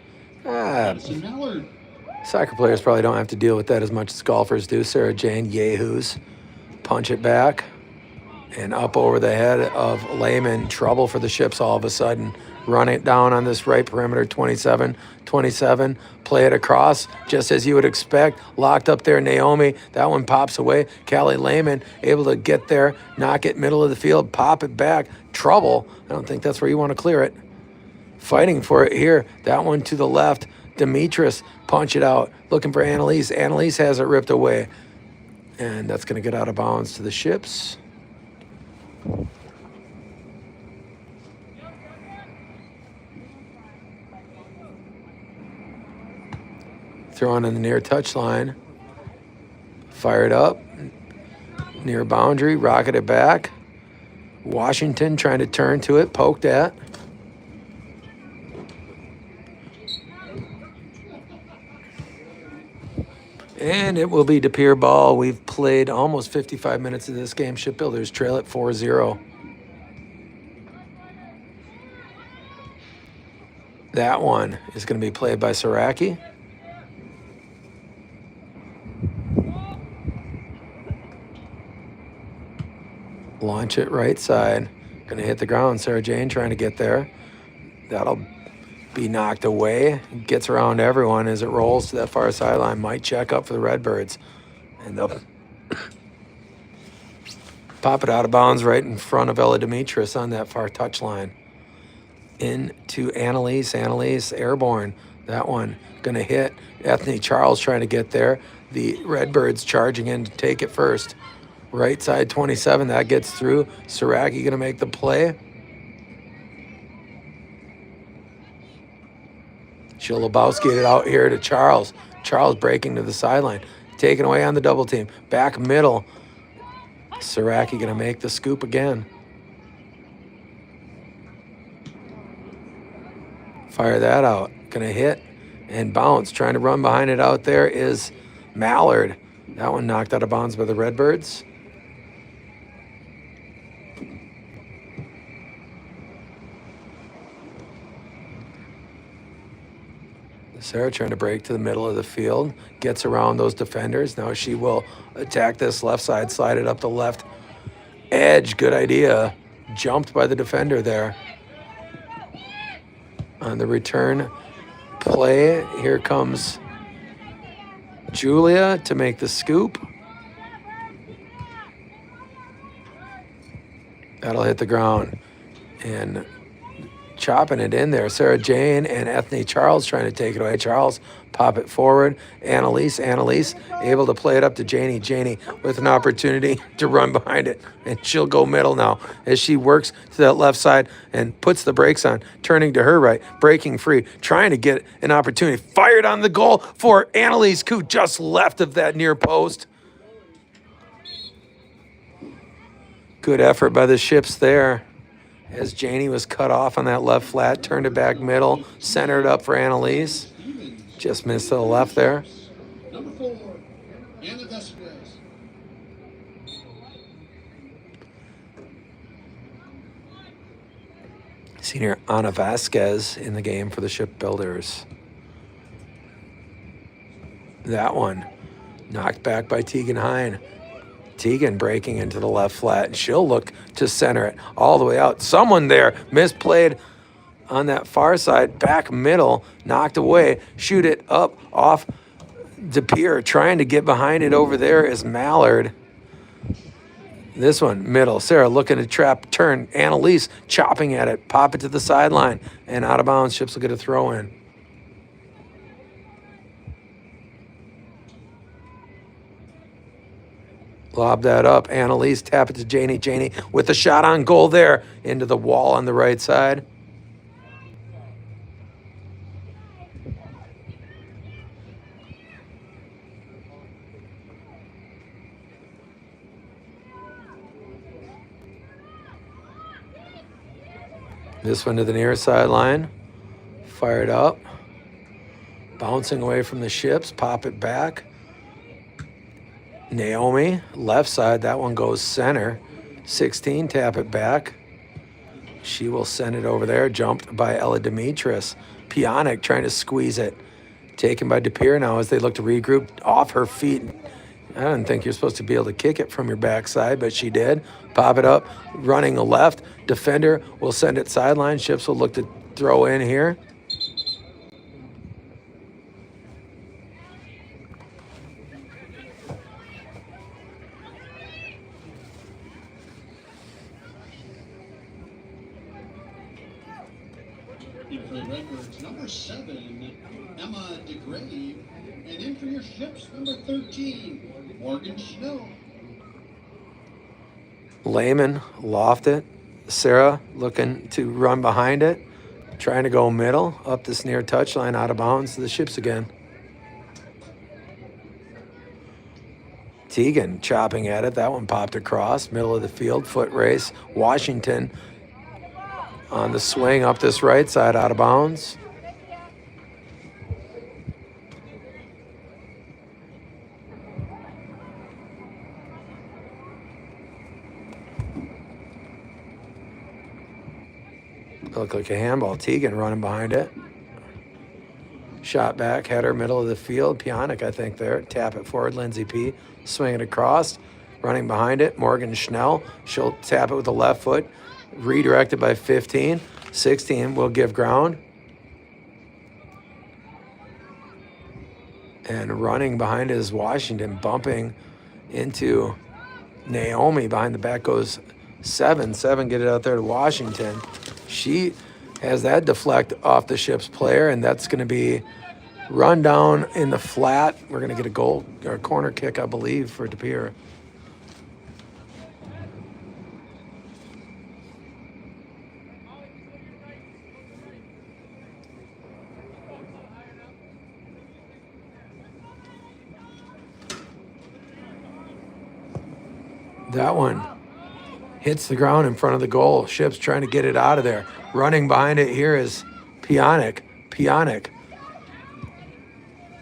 Ah, Madison Mallard. soccer players probably don't have to deal with that as much as golfers do. Sarah Jane Yahoos punch it back and up over the head of Lehman. Trouble for the Ships all of a sudden. Run it down on this right perimeter, 27, play it across, just as you would expect. Locked up there, Naomi. That one pops away. Callie Lehman able to get there, knock it middle of the field, pop it back. Trouble. I don't think that's where you want to clear it. Fighting for it here. That one to the left. Demetris punch it out. Looking for Annalise. Annalise has it ripped away. And that's going to get out of bounds to the Ships. Throwing on the near touchline. Fired up. Near boundary. Rocket it back. Washington trying to turn to it. Poked at. And it will be De Pere ball. We've played almost 55 minutes of this game. Shipbuilders trail at 4-0. That one is going to be played by Saraki. Launch it right side. Going to hit the ground. Sarah Jane trying to get there. That'll be knocked away. Gets around everyone as it rolls to that far sideline. Might check up for the Redbirds. And they'll pop it out of bounds right in front of Ella Demetris on that far touchline. Into Annalise. Annalise airborne. That one going to hit. Ethne Charles trying to get there. The Redbirds charging in to take it first. Right side 27, that gets through. Saraki going to make the play. She'll Lebowski it out here to Charles. Charles breaking to the sideline. Taken away on the double team. Back middle. Saraki going to make the scoop again. Fire that out. Going to hit and bounce. Trying to run behind it out there is Mallard. That one knocked out of bounds by the Redbirds. Sarah trying to break to the middle of the field. Gets around those defenders. Now she will attack this left side. Slide it up the left edge. Good idea. Jumped by the defender there. On the return play, here comes Julia to make the scoop. That'll hit the ground. And chopping it in there. Sarah Jane and Ethne Charles trying to take it away. Charles pop it forward. Annalise able to play it up to Janie. Janie with an opportunity to run behind it. And she'll go middle now as she works to that left side and puts the brakes on, turning to her right, breaking free, trying to get an opportunity. Fired on the goal for Annalise Koo, just left of that near post. Good effort by the Ships there. As Janie was cut off on that left flat, turned it back middle, centered up for Annalise. Just missed to the left there. Number 4, Anna Vasquez. Senior Ana Vasquez in the game for the Shipbuilders. That one knocked back by Tegan Hine. Tegan breaking into the left flat, and she'll look to center it all the way out. Someone there misplayed on that far side, back middle, knocked away. Shoot it up off De Pere. Trying to get behind it over there is Mallard. This one, middle. Sarah looking to trap, turn. Annalise chopping at it. Pop it to the sideline. And out of bounds, Ships will get a throw in. Lob that up. Annalise, tap it to Janie. Janie with a shot on goal there. Into the wall on the right side. This one to the near sideline. Fired up. Bouncing away from the ships, pop it back. Naomi, left side, that one goes center. 16, tap it back. She will send it over there, jumped by Ella Demetris. Pionic trying to squeeze it. Taken by DePere now as they look to regroup off her feet. I didn't think you're supposed to be able to kick it from your backside, but she did. Pop it up, running a left. Defender will send it sideline. Ships will look to throw in here. In for the Redbirds, number 7, Emma DeGrave. And in for your Ships, number 13, Morgan Schnell. Lehman loft it. Sarah looking to run behind it. Trying to go middle, up this near touchline, out of bounds to the Ships again. Teagan chopping at it. That one popped across, middle of the field, foot race. Washington on the swing up this right side, out of bounds. Looked like a handball. Teagan running behind it. Shot back, header, middle of the field. Pionic, I think, there. Tap it forward. Lindsay P. Swing it across. Running behind it. Morgan Schnell. She'll tap it with the left foot. Redirected by 15. 16 will give ground. And running behind is Washington, bumping into Naomi. Behind the back goes 7. 7 get it out there to Washington. She has that deflect off the Ships player, and that's going to be run down in the flat. We're going to get a goal or a corner kick, I believe, for DePere. That one hits the ground in front of the goal. Ships trying to get it out of there. Running behind it here is Pionic. Pionic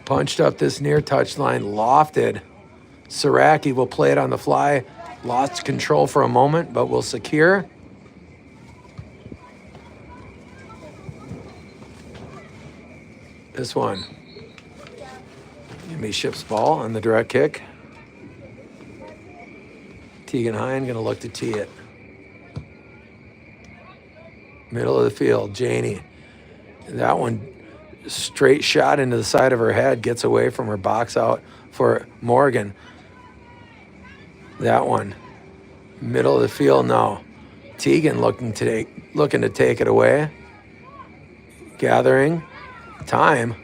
punched up this near touchline, lofted. Saraki will play it on the fly. Lost control for a moment, but will secure. This one. Give me Ships ball on the direct kick. Teagan Hine going to look to tee it. Middle of the field, Janie. That one straight shot into the side of her head, gets away from her, box out for Morgan. That one, middle of the field now. Teagan looking to take it away. Gathering time,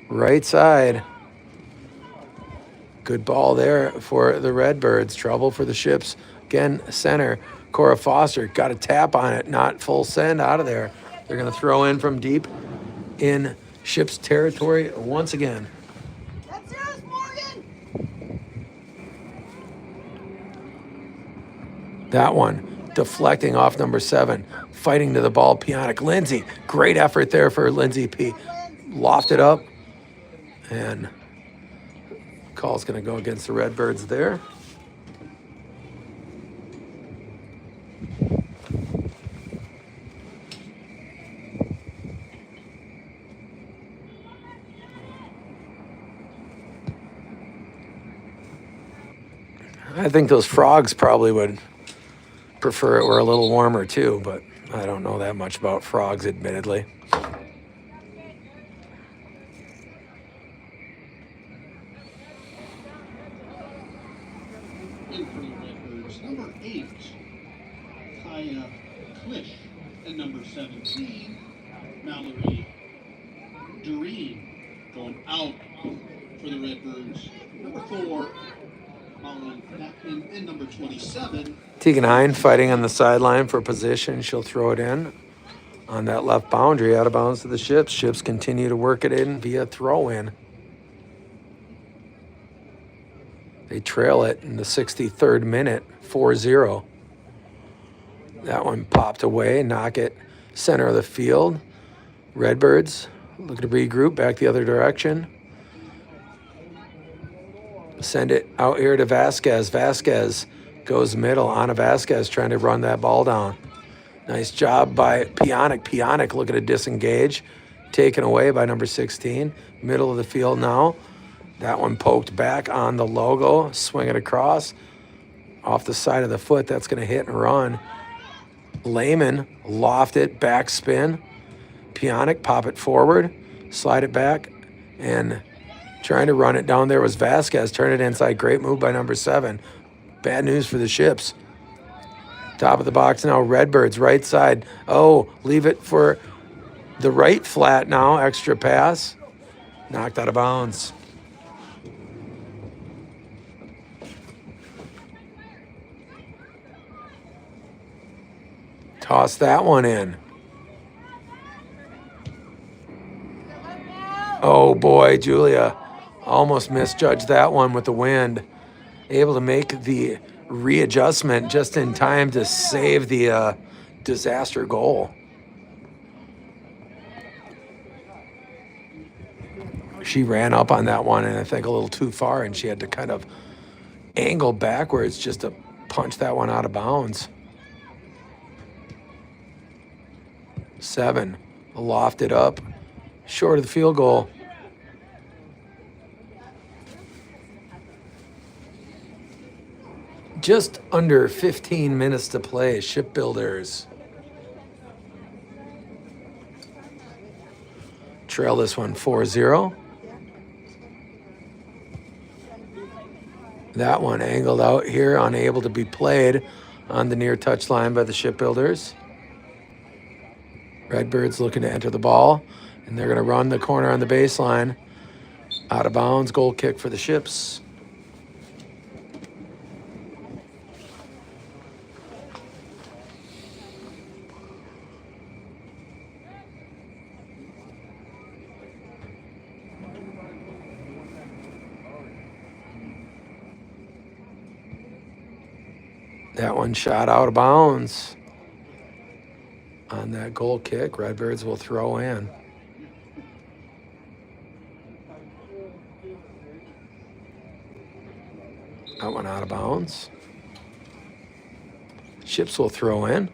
right side. Good ball there for the Redbirds. Trouble for the Ships. Again, center. Cora Foster got a tap on it. Not full send out of there. They're going to throw in from deep in Ships territory once again. That's yours, Morgan! That one deflecting off number 7. Fighting to the ball. Pionic. Lindsay. Great effort there for Lindsay P. Lofted up. And call's going to go against the Redbirds there. I think those frogs probably would prefer it were a little warmer too, but I don't know that much about frogs, admittedly. In for the Redbirds, number 8, Kaya Klish. And number 17, Mallory Doreen. Going out for the Redbirds, number 4, Molly Beckman. And number 27, Teagan Hine fighting on the sideline for position. She'll throw it in on that left boundary, out of bounds to the Ships. Ships continue to work it in via throw-in. They trail it in the 63rd minute, 4-0. That one popped away, knock it center of the field. Redbirds Looking to regroup back the other direction. Send it out here to Vasquez. Vasquez goes middle. Anna Vasquez trying to run that ball down. Nice job by Pionic. Pionic looking to disengage. Taken away by number 16. Middle of the field now. That one poked back on the logo. Swing it across. Off the side of the foot. That's going to hit and run. Lehman loft it. Backspin. Pionic pop it forward. Slide it back. And trying to run it down there was Vasquez. Turn it inside. Great move by number 7. Bad news for the Ships. Top of the box now. Redbirds right side. Oh, leave it for the right flat now. Extra pass. Knocked out of bounds. Toss that one in. Oh boy, Julia almost misjudged that one with the wind. Able to make the readjustment just in time to save the disaster goal. She ran up on that one and I think a little too far, and she had to kind of angle backwards just to punch that one out of bounds. 7, lofted up, short of the field goal. Just under 15 minutes to play. Shipbuilders trail this one 4-0. That one angled out here, unable to be played on the near touch line by the Shipbuilders. Redbirds looking to enter the ball, and they're going to run the corner on the baseline. Out of bounds, goal kick for the Ships. That one shot out of bounds. On that goal kick, Redbirds will throw in. That one out of bounds. Ships will throw in.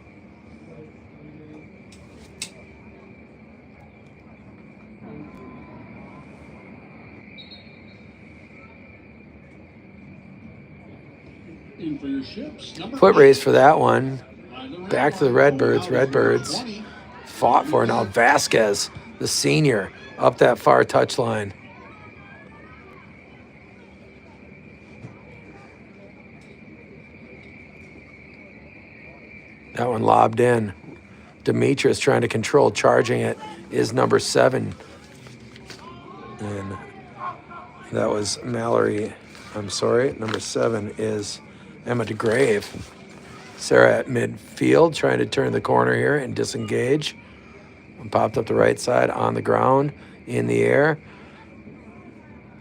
In for your Ships. Foot race for that one. Back to the Redbirds. Redbirds fought for it. Now Vasquez, the senior, up that far touchline. That one lobbed in. Demetrius trying to control. Charging it is number 7. And that was Mallory. I'm sorry. Number 7 is Emma DeGrave. Sarah at midfield trying to turn the corner here and disengage. And popped up the right side on the ground, in the air.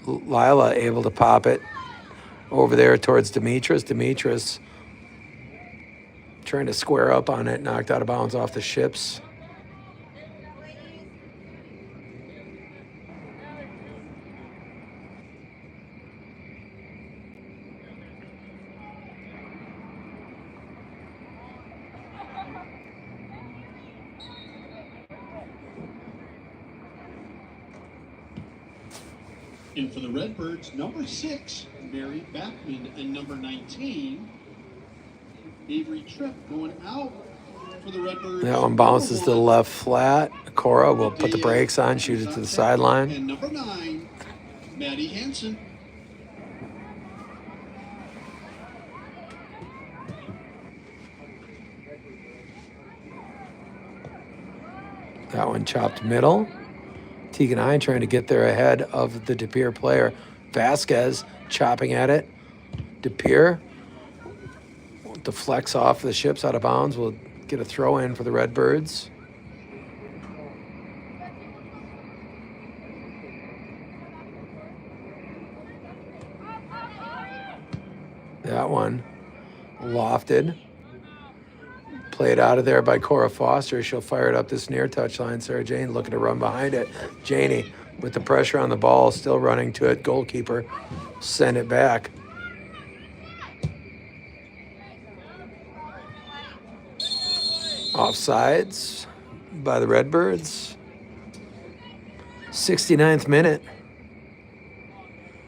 Lila able to pop it over there towards Demetrius. Demetrius trying to square up on it, knocked out of bounds off the Ships. In for the Redbirds, number 6, Mary Backman, and number 19, Avery Tripp going out for the Redbirds. That one bounces to the left flat. Cora will put the brakes on, shoot it to the sideline. And number 9, Maddie Hansen. That one chopped middle. Tegan Hine trying to get there ahead of the De Pere player. Vasquez chopping at it. De Pere deflects off the Ships out of bounds. We'll get a throw in for the Redbirds. That one lofted. Played out of there by Cora Foster. She'll fire it up this near touchline. Sarah Jane looking to run behind it. Janey with the pressure on the ball, still running to it. Goalkeeper, send it back. Offsides by the Redbirds. 69th minute.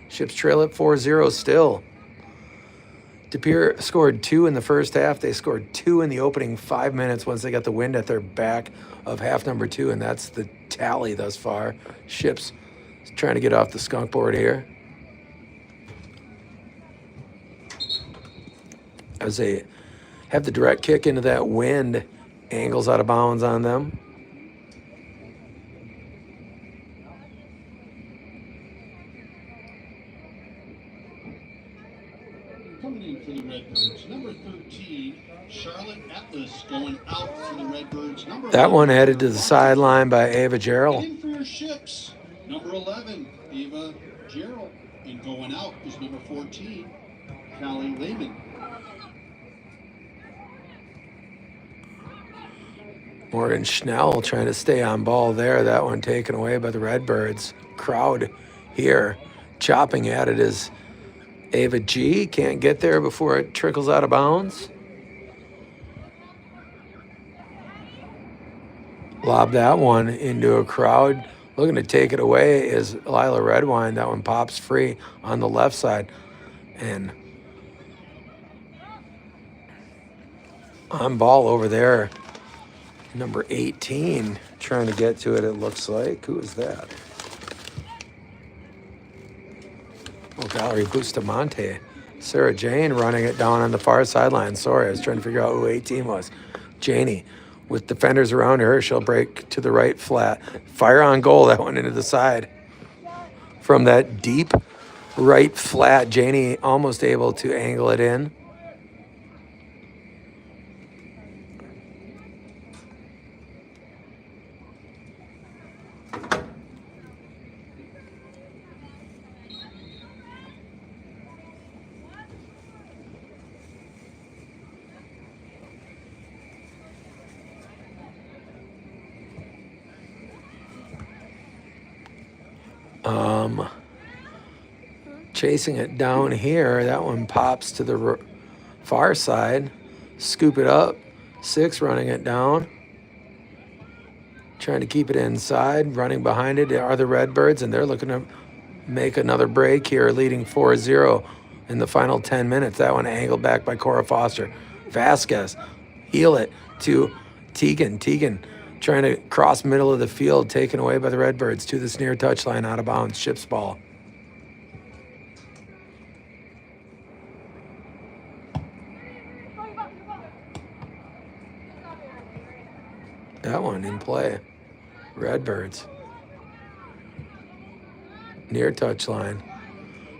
Ships trail at 4-0 still. De Pere scored 2 in the first half. They scored 2 in the opening 5 minutes once they got the wind at their back of half number 2, and that's the tally thus far. Ships trying to get off the skunk board here. As they have the direct kick into that wind, angles out of bounds on them. Coming in for the Redbirds, number 13, Charlotte Atlas going out for the Redbirds. Number That one headed to the sideline by Ava Gerald. in for your Ships, number 11, Ava Gerald. And going out is number 14, Callie Lehman. Morgan Schnell trying to stay on ball there. That one taken away by the Redbirds. Crowd here chopping at it as Ava G can't get there before it trickles out of bounds. Lob that one into a crowd. Looking to take it away is Lila Redwine. That one pops free on the left side. And on ball over there, number 18 trying to get to it, it looks like. Who is that? Oh, Valerie Bustamante. Sarah Jane running it down on the far sideline. Sorry, I was trying to figure out who 18 was. Janey with defenders around her. She'll break to the right flat. Fire on goal. That one into the side. From that deep right flat, Janey almost able to angle it in. Chasing it down here. That one pops to the far side. Scoop it up. 6 running it down. Trying to keep it inside. Running behind it are the Redbirds, and they're looking to make another break here, leading 4-0 in the final 10 minutes. That one angled back by Cora Foster. Vasquez, heel it to Tegan. Tegan trying to cross middle of the field, taken away by the Redbirds to this near touchline, out of bounds. Ships ball. That one in play. Redbirds. Near touchline.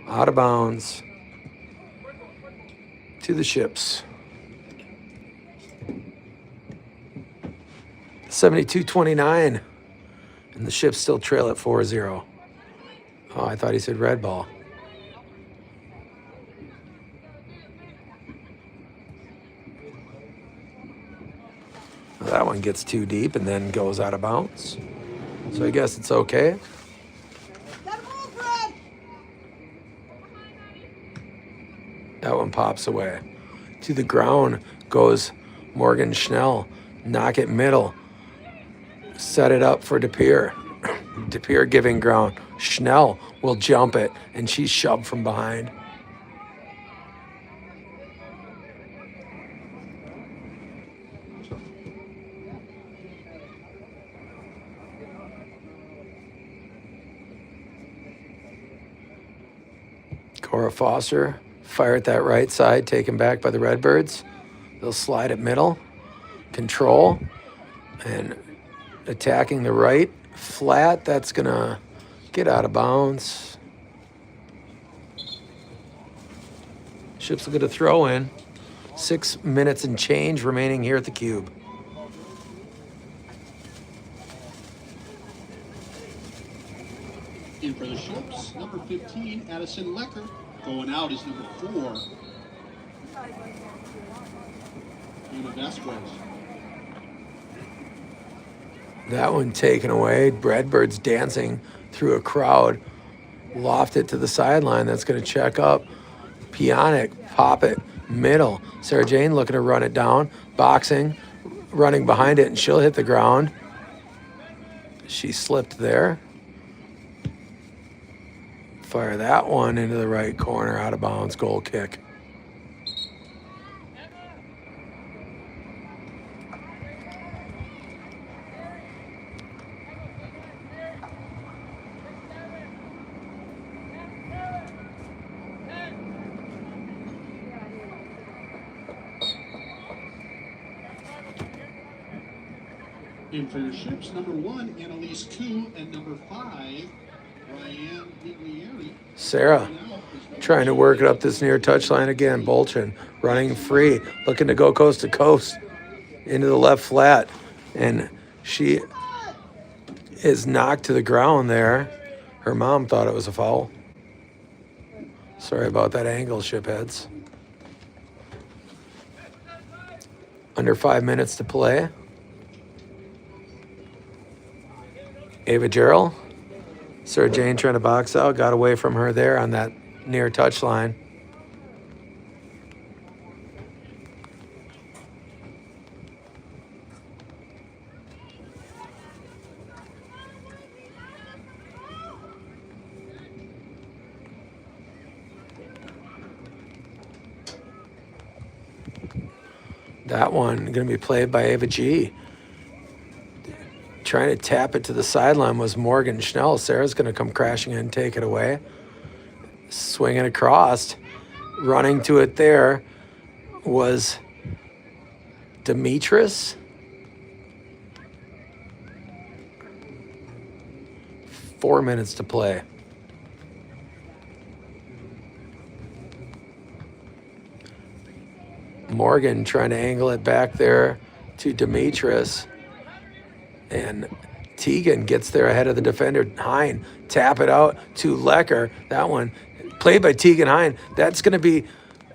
Out of bounds. To the Ships. 72-29. And the Ships still trail at 4-0. Oh, I thought he said red ball. Well, that one gets too deep and then goes out of bounds. So I guess it's okay. Gotta move, Fred. That one pops away. To the ground goes Morgan Schnell. Knock it middle. Set it up for De Pere. De Pere giving ground. Schnell will jump it, and she's shoved from behind. Cora Foster, fire at that right side, taken back by the Redbirds. They'll slide it middle, control, and attacking the right flat. That's gonna get out of bounds. Ships will get a throw in. 6 minutes and change remaining here at the Cube. In for the Ships, number 15, Addison Lecker. Going out is number 4, Una Vasquez. That one taken away. Redbird's dancing through a crowd. Loft it to the sideline. That's going to check up. Pionic, pop it, middle. Sarah Jane looking to run it down. Boxing, running behind it, and she'll hit the ground. She slipped there. Fire that one into the right corner, out of bounds, goal kick. In for your ships, number 1, Annalise Koo, and number 5, Ryan Miglieri. Sarah trying to work it up this near touchline again. Bolchin running free, looking to go coast to coast into the left flat. And she is knocked to the ground there. Her mom thought it was a foul. Sorry about that angle, shipheads. Under 5 minutes to play. Ava Gerald. Sarah Jane trying to box out. Got away from her there on that near touchline. That one going to be played by Ava G. Trying to tap it to the sideline was Morgan Schnell. Sarah's going to come crashing in and take it away. Swinging across. Running to it there was Demetris. 4 minutes to play. Morgan trying to angle it back there to Demetris. And Tegan gets there ahead of the defender. Hine, tap it out to Lecker. That one played by Tegan Hine. That's going to be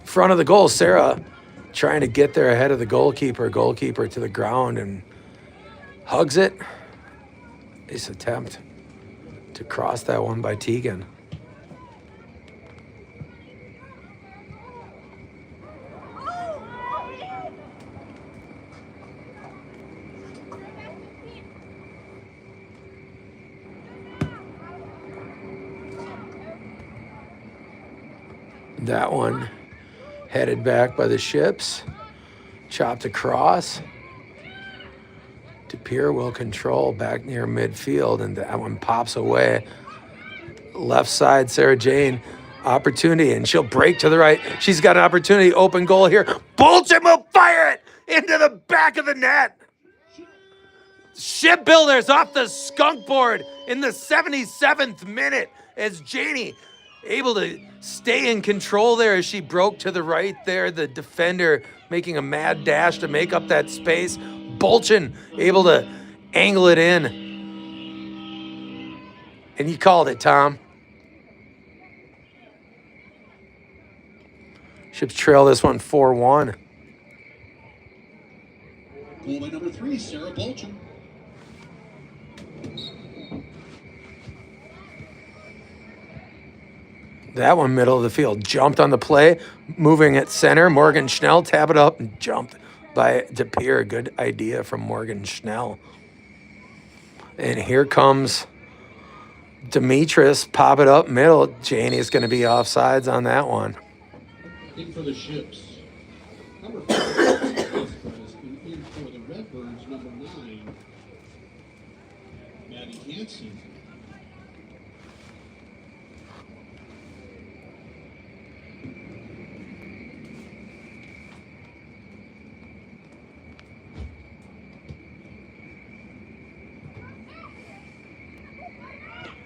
front of the goal. Sarah trying to get there ahead of the goalkeeper. Goalkeeper to the ground and hugs it. Nice attempt to cross that one by Tegan. That one headed back by the ships. Chopped across. DePere will control back near midfield, and that one pops away. Left side, Sarah Jane, opportunity, and she'll break to the right. She's got an opportunity, open goal here. Bolchin will fire it into the back of the net. Shipbuilders off the skunk board in the 77th minute as Janie able to stay in control there as she broke to the right there. The defender making a mad dash to make up that space. Bolchin able to angle it in. And you called it, Tom. Ships trail this one 4-1. Goal by number 3, Sarah Bolchin. That one middle of the field. Jumped on the play, moving at center. Morgan Schnell tap it up and jumped by DePere. Good idea from Morgan Schnell. And here comes Demetris. Pop it up middle. Janie's going to be offsides on that one. In for the ships. Number 5, in for the Redbirds, number 9, Maddie Hansen.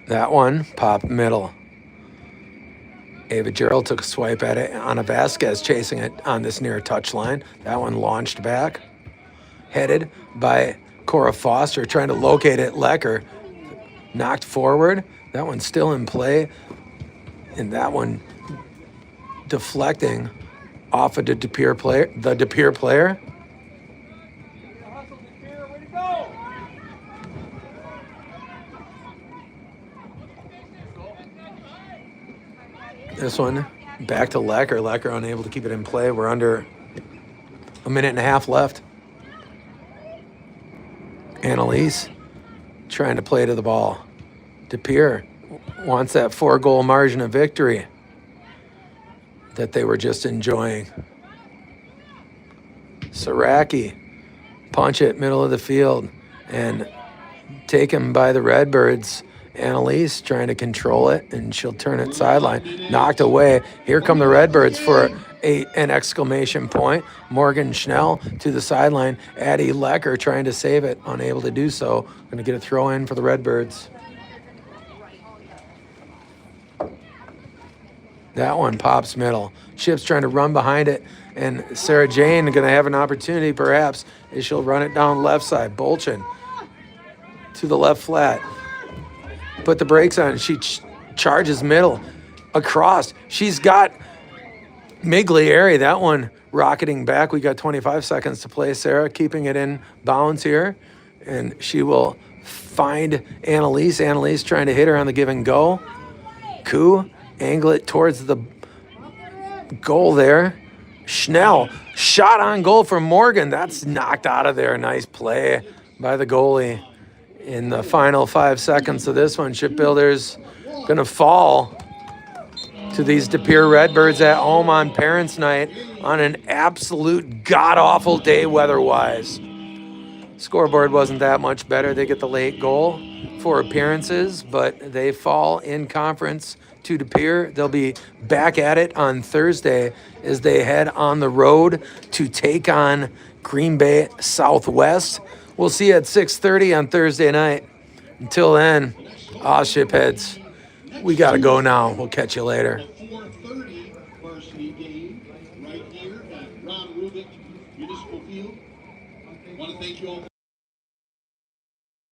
That one, pop middle. Ava Gerald took a swipe at it. Anna Vasquez chasing it on this near touchline. That one launched back. Headed by Cora Foster, trying to locate it. Lecker knocked forward. That one's still in play. And that one deflecting off of the DePere player. This one back to Lecker. Lecker unable to keep it in play. We're under a minute and a half left. Annalise trying to play to the ball. DePere wants that 4-goal margin of victory that they were just enjoying. Saraki, punch it, middle of the field, and taken by the Redbirds. Annalise trying to control it, and she'll turn it sideline. Knocked away. Here come the Redbirds for an exclamation point. Morgan Schnell to the sideline. Addie Lecker trying to save it, unable to do so. Going to get a throw in for the Redbirds. That one pops middle. Chip's trying to run behind it, and Sarah Jane going to have an opportunity perhaps as she'll run it down left side. Bolchin to the left flat. Put the brakes on. She charges middle across. She's got Miglieri. That one rocketing back. We got 25 seconds to play. Sarah keeping it in bounds here, and she will find Annalise. Annalise trying to hit her on the give and go. Koo angle it towards the goal there. Schnell shot on goal from Morgan. That's knocked out of there. Nice play by the goalie. In the final 5 seconds of this one, Shipbuilders gonna fall to these De Pere Redbirds at home on Parents' Night on an absolute god-awful day weather-wise. Scoreboard wasn't that much better. They get the late goal for appearances, but they fall in conference to De Pere. They'll be back at it on Thursday as they head on the road to take on Green Bay Southwest. We'll see you at 6:30 on Thursday night. Until then, shipheads, we got to go now. We'll catch you later. 4:30 varsity game right here at Ron Rubik Municipal Field. I want to thank you all for